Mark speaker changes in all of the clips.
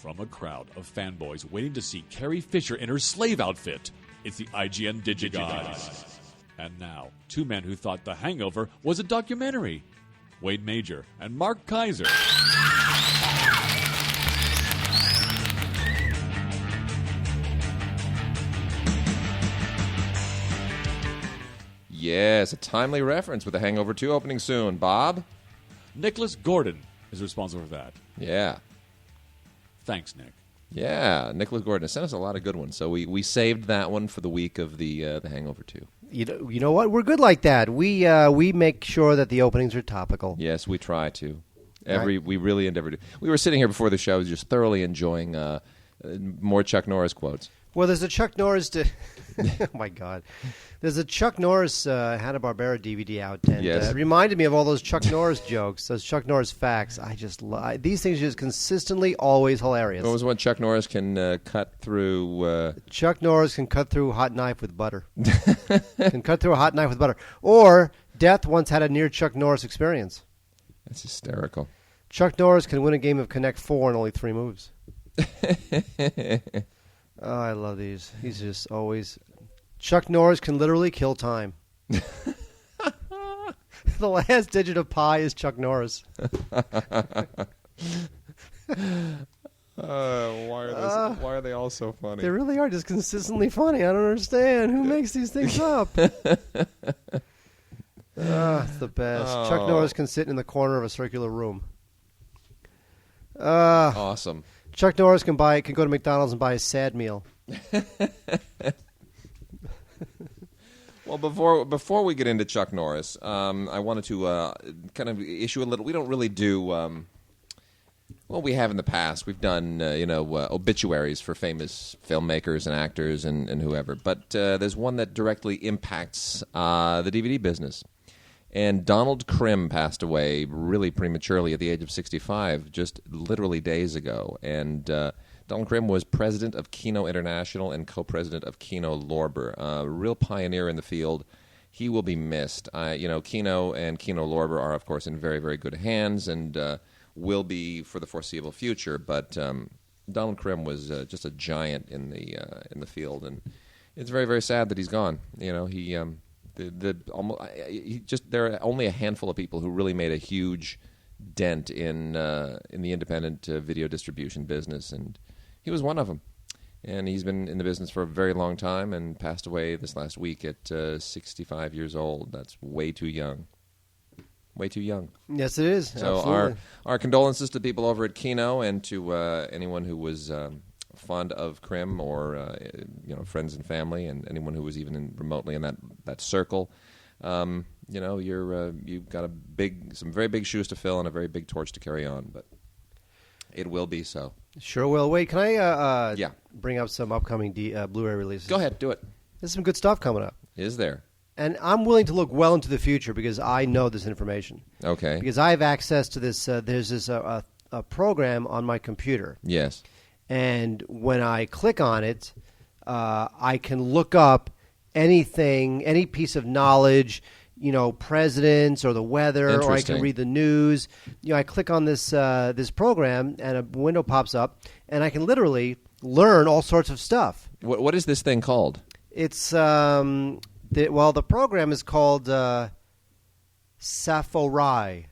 Speaker 1: From a crowd of fanboys waiting to see Carrie Fisher in her slave outfit, it's the IGN Digigods. And now, two men who thought The Hangover was a documentary. Wade Major and Mark Kaiser.
Speaker 2: Yes, a timely reference with The Hangover 2 opening soon. Bob?
Speaker 1: Nicholas Gordon is responsible for that.
Speaker 2: Yeah.
Speaker 1: Thanks, Nick.
Speaker 2: Yeah, Nicholas Gordon has sent us a lot of good ones, so we saved that one for the week of the Hangover 2.
Speaker 3: You know what? We're good like that. We make sure that the openings are topical.
Speaker 2: Yes, we try to. We really endeavor to. We were sitting here before the show just thoroughly enjoying more Chuck Norris quotes.
Speaker 3: Well, there's a Chuck Norris... oh, my God. There's a Chuck Norris Hanna-Barbera DVD out, and
Speaker 2: yes.
Speaker 3: It reminded me of all those Chuck Norris jokes, those Chuck Norris facts. These things are just consistently always hilarious.
Speaker 2: What was one Chuck Norris can cut through...
Speaker 3: Chuck Norris can cut through a hot knife with butter. Can cut through a hot knife with butter. Or Death once had a near Chuck Norris experience.
Speaker 2: That's hysterical.
Speaker 3: Chuck Norris can win a game of Connect 4 in only 3 moves. Oh, I love these. He's just always... Chuck Norris can literally kill time. The last digit of pi is Chuck Norris.
Speaker 2: Why are they all so funny?
Speaker 3: They really are just consistently funny. I don't understand. Who makes these things up? It's the best.
Speaker 2: Oh.
Speaker 3: Chuck Norris can sit in the corner of a circular room.
Speaker 2: Awesome.
Speaker 3: Chuck Norris can go to McDonald's and buy a sad meal.
Speaker 2: Well, before we get into Chuck Norris, I wanted to kind of issue a little. We don't really do. Well, we have in the past. We've done obituaries for famous filmmakers and actors and whoever. But there's one that directly impacts the DVD business. And Donald Krim passed away really prematurely at the age of 65, just literally days ago. And Donald Krim was president of Kino International and co-president of Kino Lorber, a real pioneer in the field. He will be missed. Kino and Kino Lorber are, of course, in very, very good hands and will be for the foreseeable future. But Donald Krim was just a giant in the field, and it's very, very sad that he's gone. There are only a handful of people who really made a huge dent in the independent video distribution business, and he was one of them. And he's been in the business for a very long time and passed away this last week at 65 years old. That's way too young. Way too young.
Speaker 3: Yes, it is.
Speaker 2: So
Speaker 3: absolutely.
Speaker 2: our condolences to people over at Kino and to anyone who was fond of Krim or friends and family, and anyone who was even remotely in that circle. You've got some very big shoes to fill and a very big torch to carry on, but it will be so.
Speaker 3: Sure will. Wait, can I
Speaker 2: yeah.
Speaker 3: bring up some upcoming Blu-ray releases?
Speaker 2: Go ahead, do it.
Speaker 3: There's some good stuff coming up.
Speaker 2: Is there?
Speaker 3: And I'm willing to look well into the future because I know this information.
Speaker 2: Okay.
Speaker 3: Because I have access to this. There's this a program on my computer.
Speaker 2: Yes.
Speaker 3: And when I click on it, I can look up anything, any piece of knowledge, presidents or the weather, or I can read the news. I click on this program, and a window pops up, and I can literally learn all sorts of stuff.
Speaker 2: What is this thing called?
Speaker 3: It's the program is called Safari.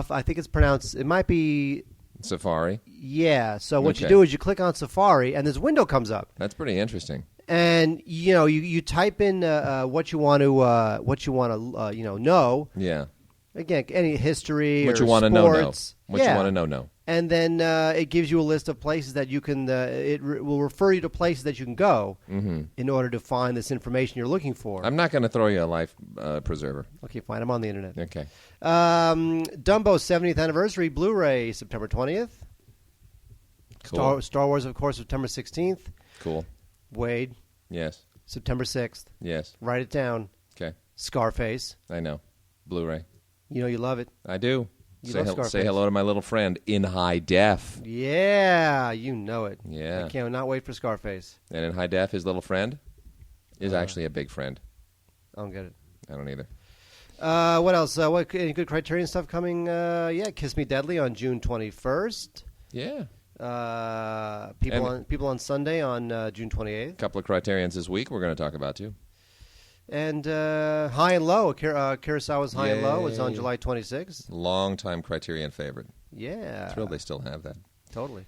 Speaker 3: I think it's pronounced. It might be
Speaker 2: Safari.
Speaker 3: Yeah. So what you do is you click on Safari, and this window comes up.
Speaker 2: That's pretty interesting.
Speaker 3: And you type in what you want to know.
Speaker 2: Yeah.
Speaker 3: Again, any history
Speaker 2: what
Speaker 3: or
Speaker 2: you want to know. What
Speaker 3: yeah.
Speaker 2: you want to know.
Speaker 3: And then it gives you a list of places that you can. It will refer you to places that you can go in order to find this information you're looking for.
Speaker 2: I'm not going to throw you a life preserver.
Speaker 3: Okay, fine. I'm on the internet.
Speaker 2: Okay.
Speaker 3: Dumbo's 70th anniversary Blu-ray, September 20th.
Speaker 2: Cool.
Speaker 3: Star Wars, of course, September 16th.
Speaker 2: Cool.
Speaker 3: Wade.
Speaker 2: Yes.
Speaker 3: September 6th.
Speaker 2: Yes.
Speaker 3: Write it down.
Speaker 2: Okay.
Speaker 3: Scarface.
Speaker 2: I know. Blu-ray.
Speaker 3: You love it.
Speaker 2: I do.
Speaker 3: You love Scarface.
Speaker 2: Say hello to my little friend in high def.
Speaker 3: Yeah, you know it.
Speaker 2: Yeah.
Speaker 3: I cannot wait for Scarface.
Speaker 2: And in high def, his little friend is actually a big friend.
Speaker 3: I don't get it.
Speaker 2: I don't either.
Speaker 3: What else? Any good Criterion stuff coming? Kiss Me Deadly on June 21st.
Speaker 2: Yeah.
Speaker 3: People on Sunday on June 28th.
Speaker 2: A couple of Criterions this week we're going to talk about, too.
Speaker 3: And High and Low, Kurosawa's High and Low is on July 26th.
Speaker 2: Long-time Criterion favorite.
Speaker 3: Yeah.
Speaker 2: Thrilled they still have that.
Speaker 3: Totally.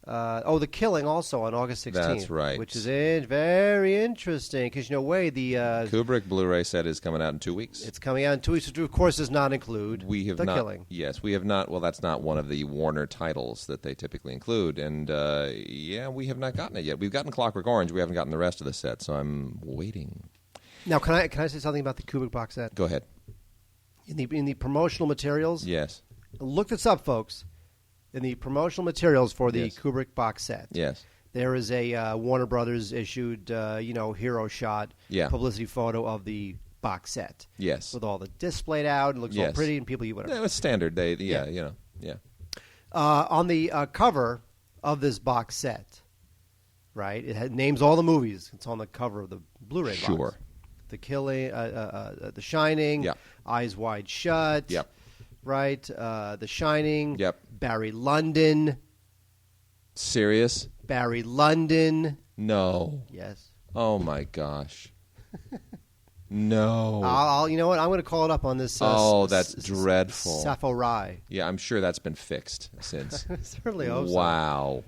Speaker 3: The Killing also on August 16th.
Speaker 2: That's right.
Speaker 3: Which is very interesting because, Wade, the
Speaker 2: Kubrick Blu-ray set is coming out in 2 weeks.
Speaker 3: It's coming out in 2 weeks, which of course does not include The Killing.
Speaker 2: Yes, we have not. Well, that's not one of the Warner titles that they typically include. And, we have not gotten it yet. We've gotten Clockwork Orange. We haven't gotten the rest of the set, so I'm waiting.
Speaker 3: Now, can I say something about the Kubrick box set?
Speaker 2: Go ahead.
Speaker 3: In the promotional materials?
Speaker 2: Yes.
Speaker 3: Look this up, folks. In the promotional materials for the Kubrick box set, there is a Warner Brothers issued, hero shot publicity photo of the box set.
Speaker 2: Yes,
Speaker 3: with all the displayed out and looks all pretty and people whatever.
Speaker 2: No, it's standard.
Speaker 3: On the cover of this box set, right? It names all the movies. It's on the cover of the Blu-ray box.
Speaker 2: Sure.
Speaker 3: The Killing, The Shining, Eyes Wide Shut.
Speaker 2: Yep.
Speaker 3: Right, The Shining.
Speaker 2: Yep.
Speaker 3: Barry Lyndon.
Speaker 2: Serious?
Speaker 3: Barry Lyndon.
Speaker 2: No.
Speaker 3: Yes.
Speaker 2: Oh my gosh. No.
Speaker 3: You know what? I'm going to call it up on this.
Speaker 2: That's dreadful.
Speaker 3: Sapphire.
Speaker 2: Yeah, I'm sure that's been fixed since.
Speaker 3: Certainly hope so.
Speaker 2: Wow.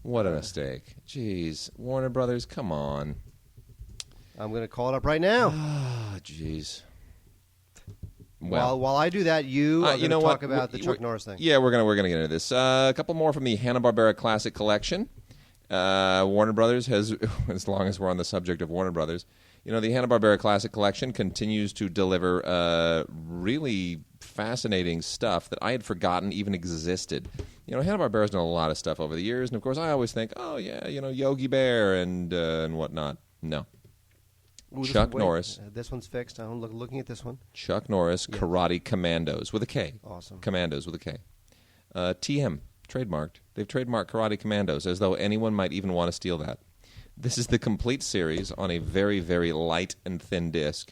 Speaker 2: What a mistake. Jeez. Warner Brothers, come on.
Speaker 3: I'm going to call it up right now.
Speaker 2: Ah, jeez.
Speaker 3: Well, while I do that, you are going to talk about the Chuck Norris thing.
Speaker 2: Yeah, we're gonna get into this. A couple more from the Hanna-Barbera Classic Collection. Warner Brothers has, as long as we're on the subject of Warner Brothers, the Hanna-Barbera Classic Collection continues to deliver really fascinating stuff that I had forgotten even existed. Hanna-Barbera's done a lot of stuff over the years, and of course I always think, Yogi Bear and whatnot. No.
Speaker 3: Ooh,
Speaker 2: Chuck Norris.
Speaker 3: This one's fixed. I'm looking at this one.
Speaker 2: Chuck Norris, Karate Commandos with a K.
Speaker 3: Awesome.
Speaker 2: Commandos with a K. TM, trademarked. They've trademarked Karate Commandos as though anyone might even want to steal that. This is the complete series on a very, very light and thin disc.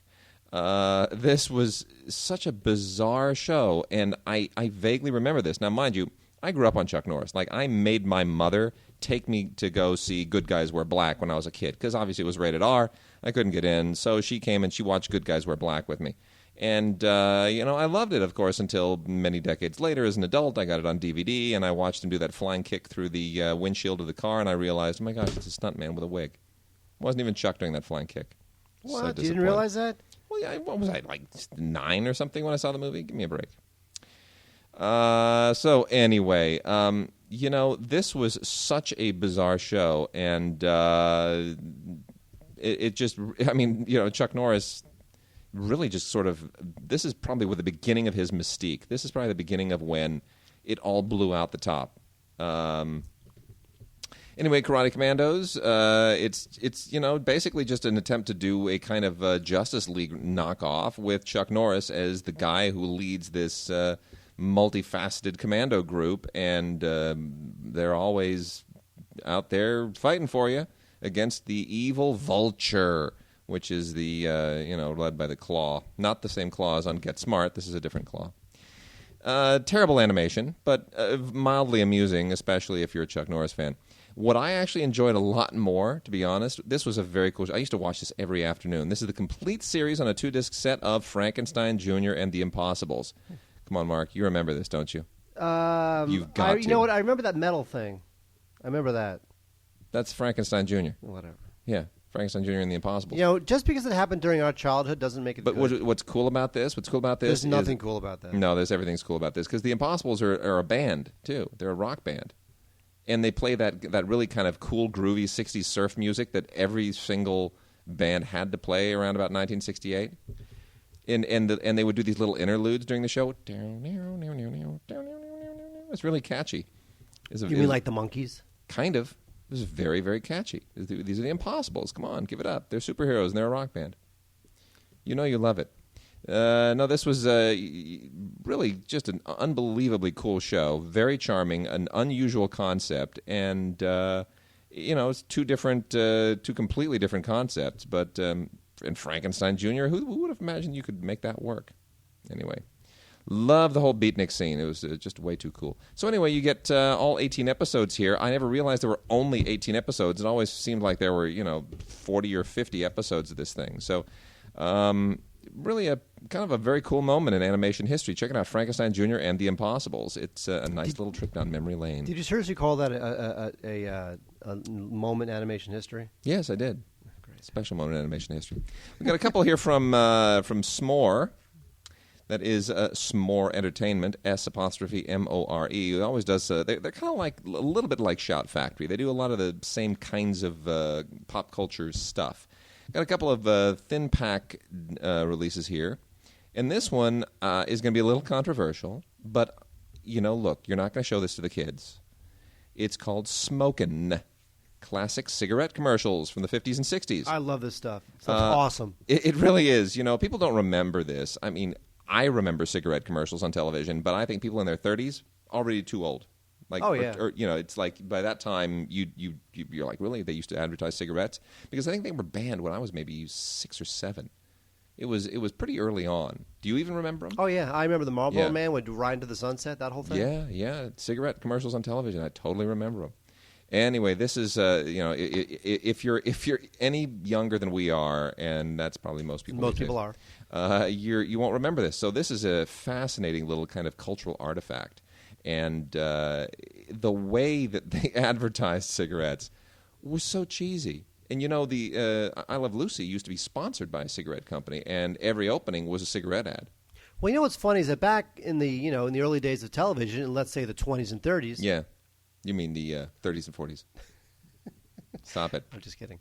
Speaker 2: This was such a bizarre show, and I vaguely remember this. Now, mind you, I grew up on Chuck Norris. Like, I made my mother take me to go see Good Guys Wear Black when I was a kid, because obviously it was rated R. I couldn't get in, so she came and she watched Good Guys Wear Black with me. And, I loved it, of course, until many decades later as an adult. I got it on DVD, and I watched him do that flying kick through the windshield of the car, and I realized, oh my gosh, it's a stuntman with a wig. It wasn't even Chuck doing that flying kick.
Speaker 3: What? So you didn't realize that?
Speaker 2: Well, yeah, what was I, like 9 or something when I saw the movie? Give me a break. So anyway, this was such a bizarre show, and it just, Chuck Norris really just sort of, this is probably with the beginning of his mystique. This is probably the beginning of when it all blew out the top. Anyway, Karate Commandos, it's basically just an attempt to do a kind of Justice League knockoff with Chuck Norris as the guy who leads this multifaceted commando group, and they're always out there fighting for you against the evil Vulture, which is the, led by the Claw. Not the same Claw as on Get Smart. This is a different Claw. Terrible animation, but mildly amusing, especially if you're a Chuck Norris fan. What I actually enjoyed a lot more, to be honest, this was a very cool show. I used to watch this every afternoon. This is the complete series on a 2-disc set of Frankenstein Jr. and the Impossibles. Come on, Mark. You remember this, don't you? You've got to.
Speaker 3: You know what? I remember that metal thing. I remember that.
Speaker 2: That's Frankenstein Jr.
Speaker 3: Whatever.
Speaker 2: Yeah, Frankenstein Jr. and the Impossibles.
Speaker 3: Just because it happened during our childhood doesn't make it good.
Speaker 2: But what's cool about this?
Speaker 3: There's nothing cool about that.
Speaker 2: No, everything's cool about this, because the Impossibles are a band, too. They're a rock band. And they play that really kind of cool, groovy 60s surf music that every single band had to play around about 1968. And they would do these little interludes during the show. It's really catchy.
Speaker 3: You mean like the Monkees?
Speaker 2: Kind of. It was very, very catchy. These are the Impossibles. Come on, give it up. They're superheroes, and they're a rock band. You know you love it. No, this was really just an unbelievably cool show. Very charming, an unusual concept, and it's two completely different concepts. But in Frankenstein Jr., who would have imagined you could make that work? Anyway, Love the whole beatnik scene. It was just way too cool. So anyway, you get all 18 episodes here. I never realized there were only 18 episodes. It always seemed like there were, 40 or 50 episodes of this thing. So really a kind of a very cool moment in animation history. Check it out, Frankenstein Jr. and the Impossibles. It's a nice little trip down memory lane.
Speaker 3: Did you seriously call that a moment in animation history?
Speaker 2: Yes, I did. Great. Special moment in animation history. We've got a couple here from S'more. That is S'more Entertainment, S''MORE. It always does. They're kind of like a little bit like Shout Factory. They do a lot of the same kinds of pop culture stuff. Got a couple of thin pack releases here, and this one is going to be a little controversial. But look, you're not going to show this to the kids. It's called Smokin'. Classic cigarette commercials from the 50s and 60s.
Speaker 3: I love this stuff. It's awesome.
Speaker 2: It really is. People don't remember this. I mean, I remember cigarette commercials on television, but I think people in their 30s already too old. Like,
Speaker 3: oh yeah.
Speaker 2: Or it's like by that time you're like, really? They used to advertise cigarettes? Because I think they were banned when I was maybe 6 or 7. It was pretty early on. Do you even remember them?
Speaker 3: Oh yeah, I remember the Marlboro Man would ride into the sunset. That whole thing.
Speaker 2: Yeah. Cigarette commercials on television. I totally remember them. Anyway, this is if you're any younger than we are, and that's probably most people.
Speaker 3: Most people are.
Speaker 2: You won't remember this. So this is a fascinating little kind of cultural artifact, and the way that they advertised cigarettes was so cheesy. And the I Love Lucy used to be sponsored by a cigarette company, and every opening was a cigarette ad.
Speaker 3: Well, what's funny is that back in the in the early days of television, and let's say the 20s and 30s.
Speaker 2: Yeah. You mean the 30s and 40s? Stop it.
Speaker 3: I'm just kidding.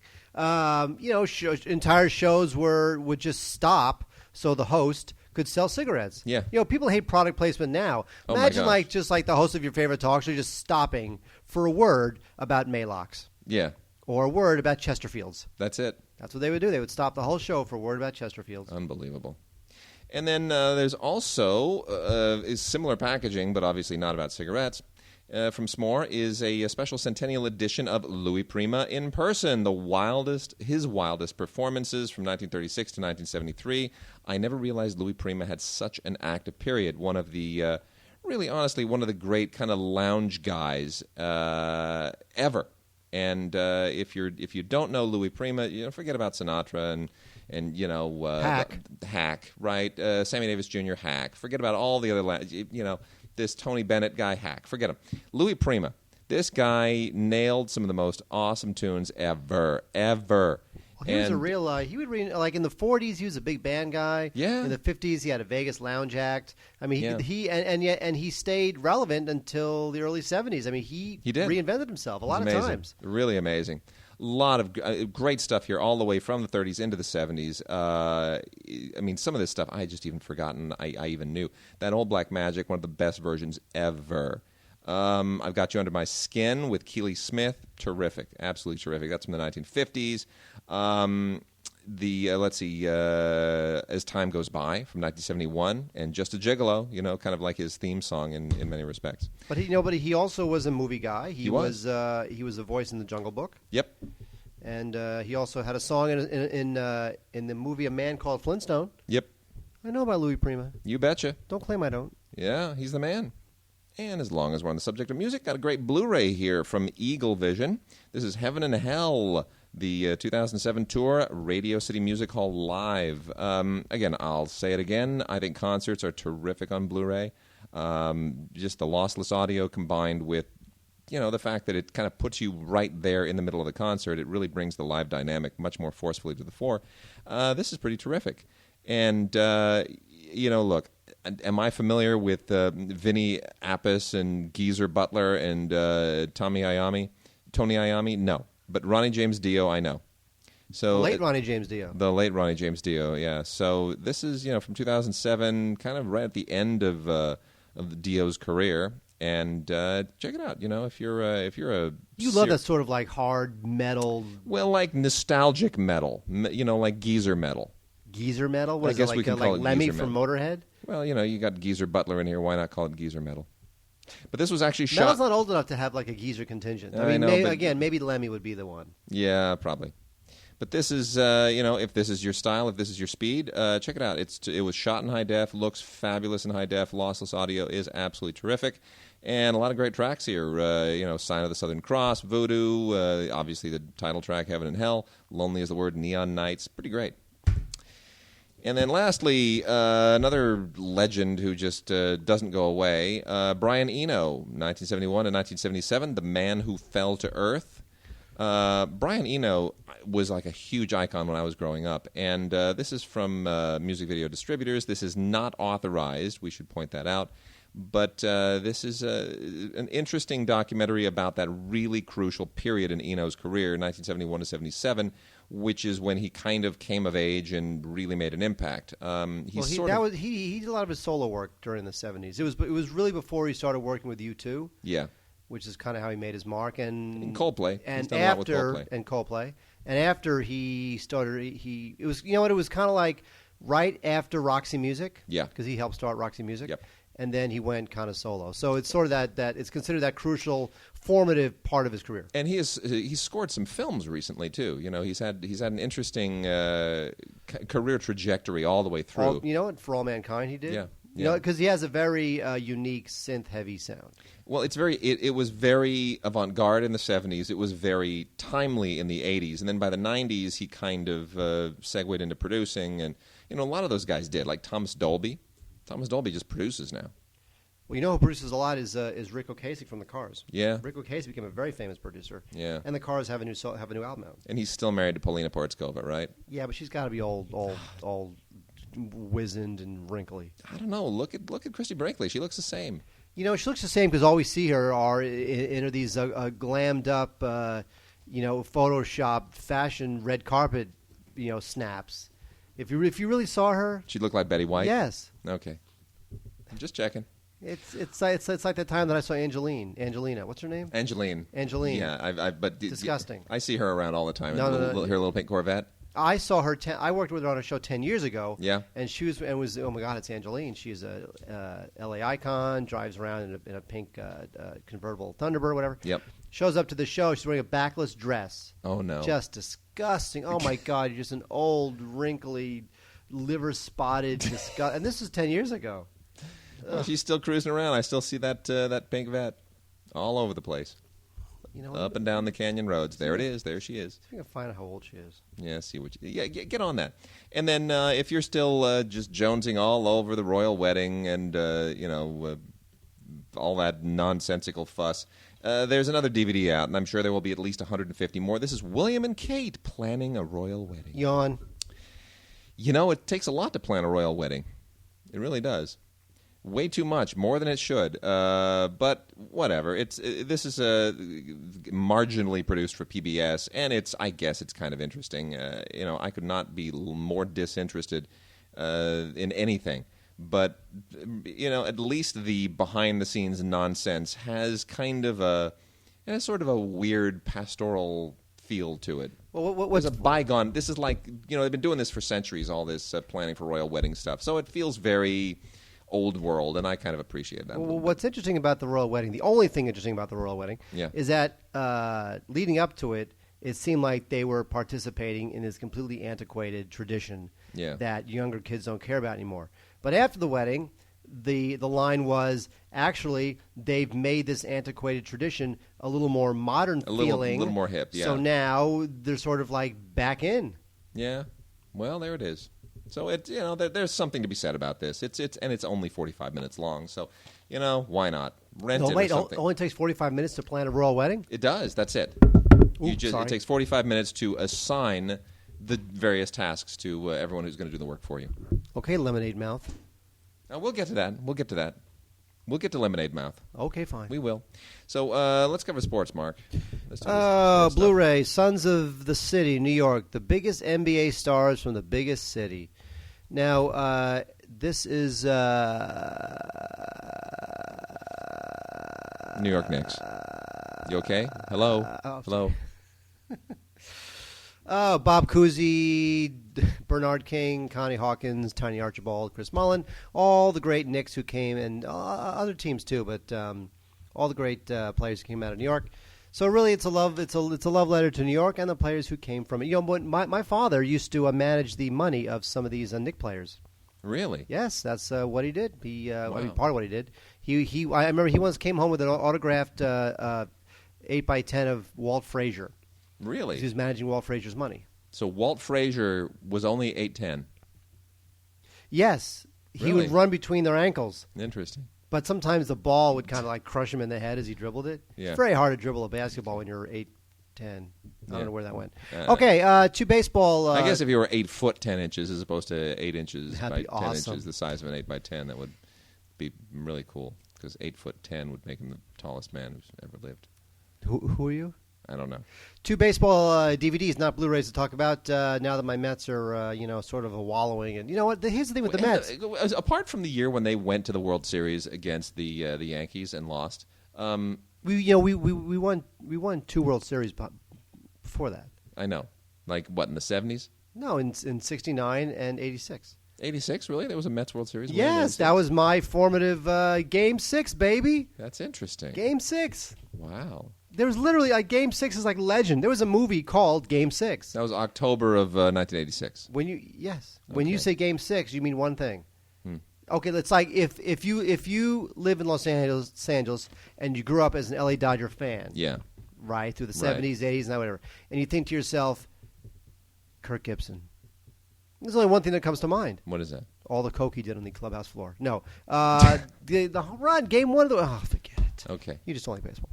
Speaker 3: Entire shows would just stop so the host could sell cigarettes.
Speaker 2: Yeah.
Speaker 3: People hate product placement now.
Speaker 2: Oh
Speaker 3: Imagine like the host of your favorite talk show just stopping for a word about Maalox.
Speaker 2: Yeah.
Speaker 3: Or a word about Chesterfields.
Speaker 2: That's it.
Speaker 3: That's what they would do. They would stop the whole show for a word about Chesterfields.
Speaker 2: Unbelievable. And then there's also similar packaging, but obviously not about cigarettes. From S'more is a special centennial edition of Louis Prima in person, his wildest performances from 1936 to 1973. I never realized Louis Prima had such an active period. One of the, really honestly, one of the great kind of lounge guys ever. And if you don't know Louis Prima, forget about Sinatra and Hack, right? Sammy Davis Jr. Hack. Forget about all the other, this Tony Bennett guy, Hack. Forget him. Louis Prima. This guy nailed some of the most awesome tunes ever.
Speaker 3: Well, he was a real. He would like in the 40s. He was a big band guy.
Speaker 2: Yeah.
Speaker 3: In the 50s, he had a Vegas lounge act. I mean, he stayed relevant until the early 70s. I mean, he
Speaker 2: did.
Speaker 3: Reinvented himself a lot of times.
Speaker 2: Really amazing. A lot of great stuff here, all the way from the 30s into the 70s. I mean, some of this stuff I had just even forgotten I even knew. That Old Black Magic, one of the best versions ever. I've Got You Under My Skin with Keely Smith. Terrific. Absolutely terrific. That's from the 1950s. As Time Goes By from 1971, and Just a Gigolo, kind of like his theme song in many respects.
Speaker 3: But he also was a movie guy. He was a voice in The Jungle Book.
Speaker 2: Yep.
Speaker 3: And he also had a song in the movie A Man Called Flintstone.
Speaker 2: Yep.
Speaker 3: I know about Louis Prima.
Speaker 2: You betcha.
Speaker 3: Don't claim I don't.
Speaker 2: Yeah, he's the man. And as long as we're on the subject of music, got a great Blu-ray here from Eagle Vision. This is Heaven and Hell, the 2007 tour, Radio City Music Hall Live. Again, I'll say it again. I think concerts are terrific on Blu-ray. Just the lossless audio combined with, the fact that it kind of puts you right there in the middle of the concert. It really brings the live dynamic much more forcefully to the fore. This is pretty terrific. And, look, am I familiar with Vinny Appice and Geezer Butler and Tony Iommi? No. But Ronnie James Dio, I know. So
Speaker 3: the late Ronnie James Dio.
Speaker 2: The late Ronnie James Dio, yeah. So this is, from 2007, kind of right at the end of Dio's career. And check it out. If you're a
Speaker 3: love that sort of like hard metal.
Speaker 2: Well, like nostalgic metal, like Geezer metal.
Speaker 3: Geezer metal? Was
Speaker 2: I guess
Speaker 3: it
Speaker 2: we can call it
Speaker 3: Lemmy
Speaker 2: Geezer
Speaker 3: from
Speaker 2: metal.
Speaker 3: Motorhead?
Speaker 2: Well, you got Geezer Butler in here. Why not call it Geezer metal? But this was actually shot.
Speaker 3: Metal's not old enough to have like a Geezer contingent. I mean, maybe Lemmy would be the one.
Speaker 2: Yeah, probably. But this is, if this is your style, if this is your speed, check it out. It was shot in high def, looks fabulous in high def. Lossless audio is absolutely terrific. And a lot of great tracks here. Sign of the Southern Cross, Voodoo, obviously the title track, Heaven and Hell, Lonely as the Word, Neon Nights. Pretty great. And then lastly, another legend who just doesn't go away, Brian Eno, 1971 and 1977, The Man Who Fell to Earth. Brian Eno was like a huge icon when I was growing up, and this is from Music Video Distributors. This is not authorized. We should point that out. But this is an interesting documentary about that really crucial period in Eno's career, 1971 to 77, which is when he kind of came of age and really made an impact. He
Speaker 3: did a lot of his solo work during the 70s. It was really before he started working with U2.
Speaker 2: Yeah. Which
Speaker 3: is kind of how he made his mark, and
Speaker 2: Coldplay,
Speaker 3: and
Speaker 2: he's done a lot with Coldplay.
Speaker 3: And Coldplay, and after he started, it was it was kind of like right after Roxy Music, because he helped start Roxy Music, and then he went kind of solo. So it's sort of that it's considered that crucial, formative part of his career.
Speaker 2: And he's scored some films recently too. He's had an interesting career trajectory all the way through.
Speaker 3: For All Mankind, he did.
Speaker 2: Yeah.
Speaker 3: Because he has a very unique synth-heavy sound.
Speaker 2: Well, it was very avant-garde in the 70s. It was very timely in the 80s. And then by the 90s, he kind of segued into producing. And, a lot of those guys did, like Thomas Dolby. Thomas Dolby just produces now.
Speaker 3: Well, who produces a lot is Rick Ocasek from the Cars.
Speaker 2: Yeah.
Speaker 3: Rick Ocasek became a very famous producer.
Speaker 2: Yeah.
Speaker 3: And the Cars have a new album out.
Speaker 2: And he's still married to Paulina Portskova, right?
Speaker 3: Yeah, but she's got to be old, wizened and wrinkly.
Speaker 2: I don't know. Look at Christy Brinkley. She looks the same.
Speaker 3: She looks the same because all we see her are in these glammed up, Photoshop fashion red carpet, snaps. If you really saw her,
Speaker 2: she'd look like Betty White.
Speaker 3: Yes.
Speaker 2: Okay. I'm just checking.
Speaker 3: It's like the time that I saw Angelina. What's her name?
Speaker 2: Angeline. Yeah, but
Speaker 3: disgusting.
Speaker 2: I see her around all the time.
Speaker 3: No.
Speaker 2: Her little pink Corvette.
Speaker 3: I saw her. I worked with her on a show 10 years ago.
Speaker 2: Yeah,
Speaker 3: and she was oh my God, it's Angeline. She's a LA icon. Drives around in a pink convertible Thunderbird, whatever.
Speaker 2: Yep.
Speaker 3: Shows up to the show. She's wearing a backless dress.
Speaker 2: Oh no,
Speaker 3: just disgusting. Oh my God, you're just an old, wrinkly, liver spotted disgust. And this is 10 years ago.
Speaker 2: Well, she's still cruising around. I still see that pink vet all over the place. Up and down the canyon roads. There it is. There she is.
Speaker 3: See if I can find out how old she is.
Speaker 2: Yeah, see what get on that. And then if you're still just jonesing all over the royal wedding and all that nonsensical fuss, there's another DVD out, and I'm sure there will be at least 150 more. This is William and Kate planning a royal wedding.
Speaker 3: Yawn.
Speaker 2: It takes a lot to plan a royal wedding. It really does. Way too much, more than it should. But whatever. This is marginally produced for PBS, and I guess it's kind of interesting. I could not be more disinterested in anything. But at least the behind-the-scenes nonsense has kind of a sort of a weird pastoral feel to it.
Speaker 3: Well, what's
Speaker 2: a bygone? This is like they've been doing this for centuries. All this planning for royal wedding stuff, so it feels very old world, and I kind of appreciate that.
Speaker 3: Well, what's interesting about the royal wedding, the only thing interesting about the royal wedding, is that leading up to it, it seemed like they were participating in this completely antiquated tradition that younger kids don't care about anymore. But after the wedding, the line was, actually, they've made this antiquated tradition a little more modern feeling.
Speaker 2: A little more hip, yeah.
Speaker 3: So now they're sort of like back in.
Speaker 2: Yeah. Well, there it is. So there's something to be said about this. It's only 45 minutes long. So, why not rent it or something?
Speaker 3: It only takes 45 minutes to plan a royal wedding?
Speaker 2: It does. That's it. It takes 45 minutes to assign the various tasks to everyone who's going to do the work for you.
Speaker 3: Okay, Lemonade Mouth.
Speaker 2: We'll get to that. We'll get to Lemonade Mouth.
Speaker 3: Okay, fine.
Speaker 2: We will. So let's cover sports, Mark.
Speaker 3: Blu-ray, Sons of the City, New York, the biggest NBA stars from the biggest city. Now, this is
Speaker 2: New York Knicks. You okay? Hello? Hello?
Speaker 3: Bob Cousy, Bernard King, Connie Hawkins, Tiny Archibald, Chris Mullin, all the great Knicks who came, and other teams too, but all the great players who came out of New York. So really, it's a love letter to New York and the players who came from it. You know, my father used to manage the money of some of these Knick players.
Speaker 2: Really?
Speaker 3: Yes, that's what he did.
Speaker 2: Wow.
Speaker 3: I mean, part of what he did. I remember he once came home with an autographed 8x10 of Walt Frazier.
Speaker 2: Really?
Speaker 3: He was managing Walt Frazier's money.
Speaker 2: So Walt Frazier was only 8'10".
Speaker 3: Yes, he
Speaker 2: Really?
Speaker 3: would run between their ankles.
Speaker 2: Interesting.
Speaker 3: But sometimes the ball would kind of like crush him in the head as he dribbled it.
Speaker 2: Yeah.
Speaker 3: It's very hard to dribble a basketball when you're 8'10". I don't know where that went.
Speaker 2: Okay,
Speaker 3: to baseball.
Speaker 2: I guess if you were 8 foot 10 inches as opposed to 8 inches
Speaker 3: That'd
Speaker 2: by
Speaker 3: be
Speaker 2: 10
Speaker 3: awesome.
Speaker 2: inches, the size of an 8x10, that would be really cool. Because 8 foot 10 would make him the tallest man who's ever lived.
Speaker 3: Who are you?
Speaker 2: I don't know.
Speaker 3: Two baseball DVDs, not Blu-rays, to talk about. Now that my Mets are, sort of a wallowing, and you know what? Here's the thing with the Mets.
Speaker 2: Apart from the year when they went to the World Series against the Yankees and lost,
Speaker 3: We won 2 World Series before that.
Speaker 2: I know, like what, in the 70s?
Speaker 3: No, in 69 and 86.
Speaker 2: 86, really? There was a Mets World Series?
Speaker 3: Yes, that was my formative Game 6, baby.
Speaker 2: That's interesting.
Speaker 3: Game 6.
Speaker 2: Wow.
Speaker 3: There was literally Game 6 is like legend. There was a movie called Game 6.
Speaker 2: That was October of 1986.
Speaker 3: When you say Game 6, you mean one thing. Okay, it's like if you live in Los Angeles and you grew up as an LA Dodger fan.
Speaker 2: Yeah.
Speaker 3: Right, through the 70s, 80s, and whatever. And you think to yourself, Kirk Gibson. There's only one thing that comes to mind.
Speaker 2: What is that?
Speaker 3: All the coke he did on the clubhouse floor. No. The home run, game 1 of the... Oh, forget it.
Speaker 2: Okay.
Speaker 3: You just don't like baseball.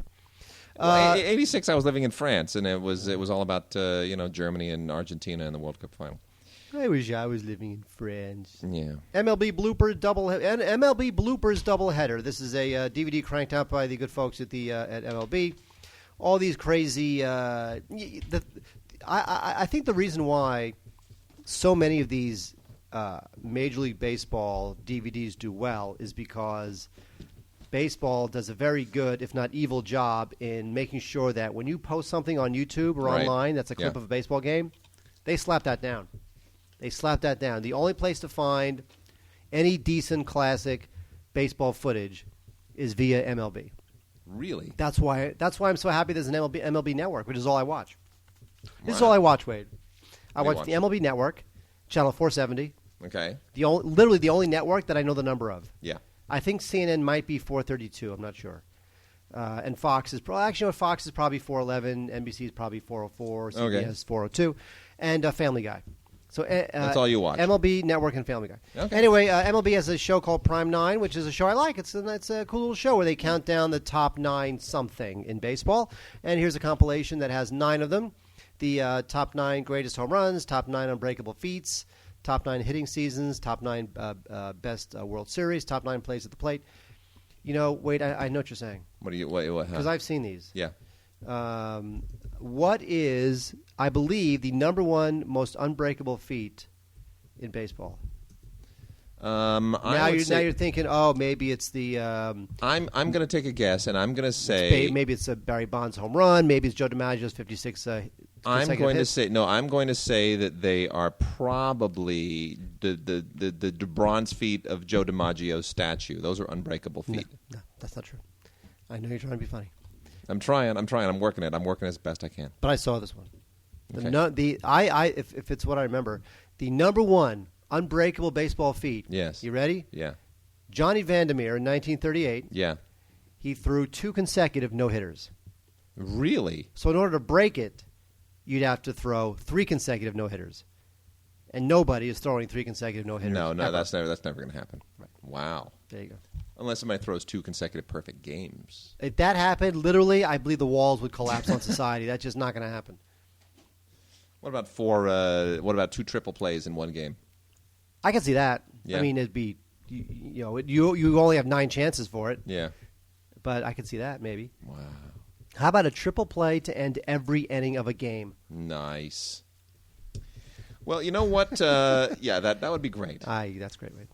Speaker 2: Well, 86, I was living in France, and it was all about Germany and Argentina in the World Cup final.
Speaker 3: I wish I was living in France.
Speaker 2: Yeah.
Speaker 3: MLB bloopers doubleheader. This is a DVD cranked out by the good folks at MLB. All these crazy. I think the reason why so many of these Major League Baseball DVDs do well is because baseball does a very good, if not evil, job in making sure that when you post something on YouTube or online that's a clip of a baseball game, they slap that down. The only place to find any decent classic baseball footage is via MLB.
Speaker 2: Really?
Speaker 3: That's why I'm so happy there's an MLB Network, which is all I watch. This is all I watch, Wade. I watch the MLB Network, channel 470.
Speaker 2: Okay.
Speaker 3: Literally the only network that I know the number of.
Speaker 2: Yeah.
Speaker 3: I think CNN might be 432. I'm not sure. And Fox is Fox is probably 411. NBC is probably 404. CBS is 402, and Family Guy. So
Speaker 2: that's all you watch.
Speaker 3: MLB Network and Family Guy.
Speaker 2: Okay.
Speaker 3: Anyway, MLB has a show called Prime 9, which is a show I like. It's a cool little show where they count down the top 9 something in baseball. And here's a compilation that has 9 of them: the top 9 greatest home runs, top 9 unbreakable feats, top 9 hitting seasons, top 9 best World Series, top 9 plays at the plate. You know, wait, I know what you're saying.
Speaker 2: What do you?
Speaker 3: Because I've seen these.
Speaker 2: Yeah.
Speaker 3: What is, I believe, the number 1 most unbreakable feat in baseball? Now you're thinking, oh, maybe it's the.
Speaker 2: I'm going to take a guess, and I'm going to say
Speaker 3: maybe it's a Barry Bonds home run. Maybe it's Joe DiMaggio's 56.
Speaker 2: I'm going to say that they are probably the bronze feet of Joe DiMaggio's statue. Those are unbreakable feet.
Speaker 3: No, that's not true. I know you're trying to be funny.
Speaker 2: I'm trying. I'm working it. I'm working as best I can.
Speaker 3: But I saw this one.
Speaker 2: Okay.
Speaker 3: If it's what I remember, the number 1 unbreakable baseball feat.
Speaker 2: Yes.
Speaker 3: You ready?
Speaker 2: Yeah.
Speaker 3: Johnny Vandermeer in 1938.
Speaker 2: Yeah.
Speaker 3: He threw 2 consecutive no-hitters.
Speaker 2: Really?
Speaker 3: So in order to break it, you'd have to throw 3 consecutive no-hitters. And nobody is throwing 3 consecutive no-hitters.
Speaker 2: No, that's never going to happen.
Speaker 3: Right.
Speaker 2: Wow.
Speaker 3: There you go.
Speaker 2: Unless somebody throws 2 consecutive perfect games.
Speaker 3: If that happened, literally, I believe the walls would collapse on society. That's just not going to happen.
Speaker 2: What about 2 triple plays in one game?
Speaker 3: I can see that.
Speaker 2: Yeah.
Speaker 3: I mean, it'd be, you only have 9 chances for it.
Speaker 2: Yeah.
Speaker 3: But I could see that, maybe.
Speaker 2: Wow.
Speaker 3: How about a triple play to end every inning of a game?
Speaker 2: Nice. Well, you know what? That would be great.
Speaker 3: That's great, Wade.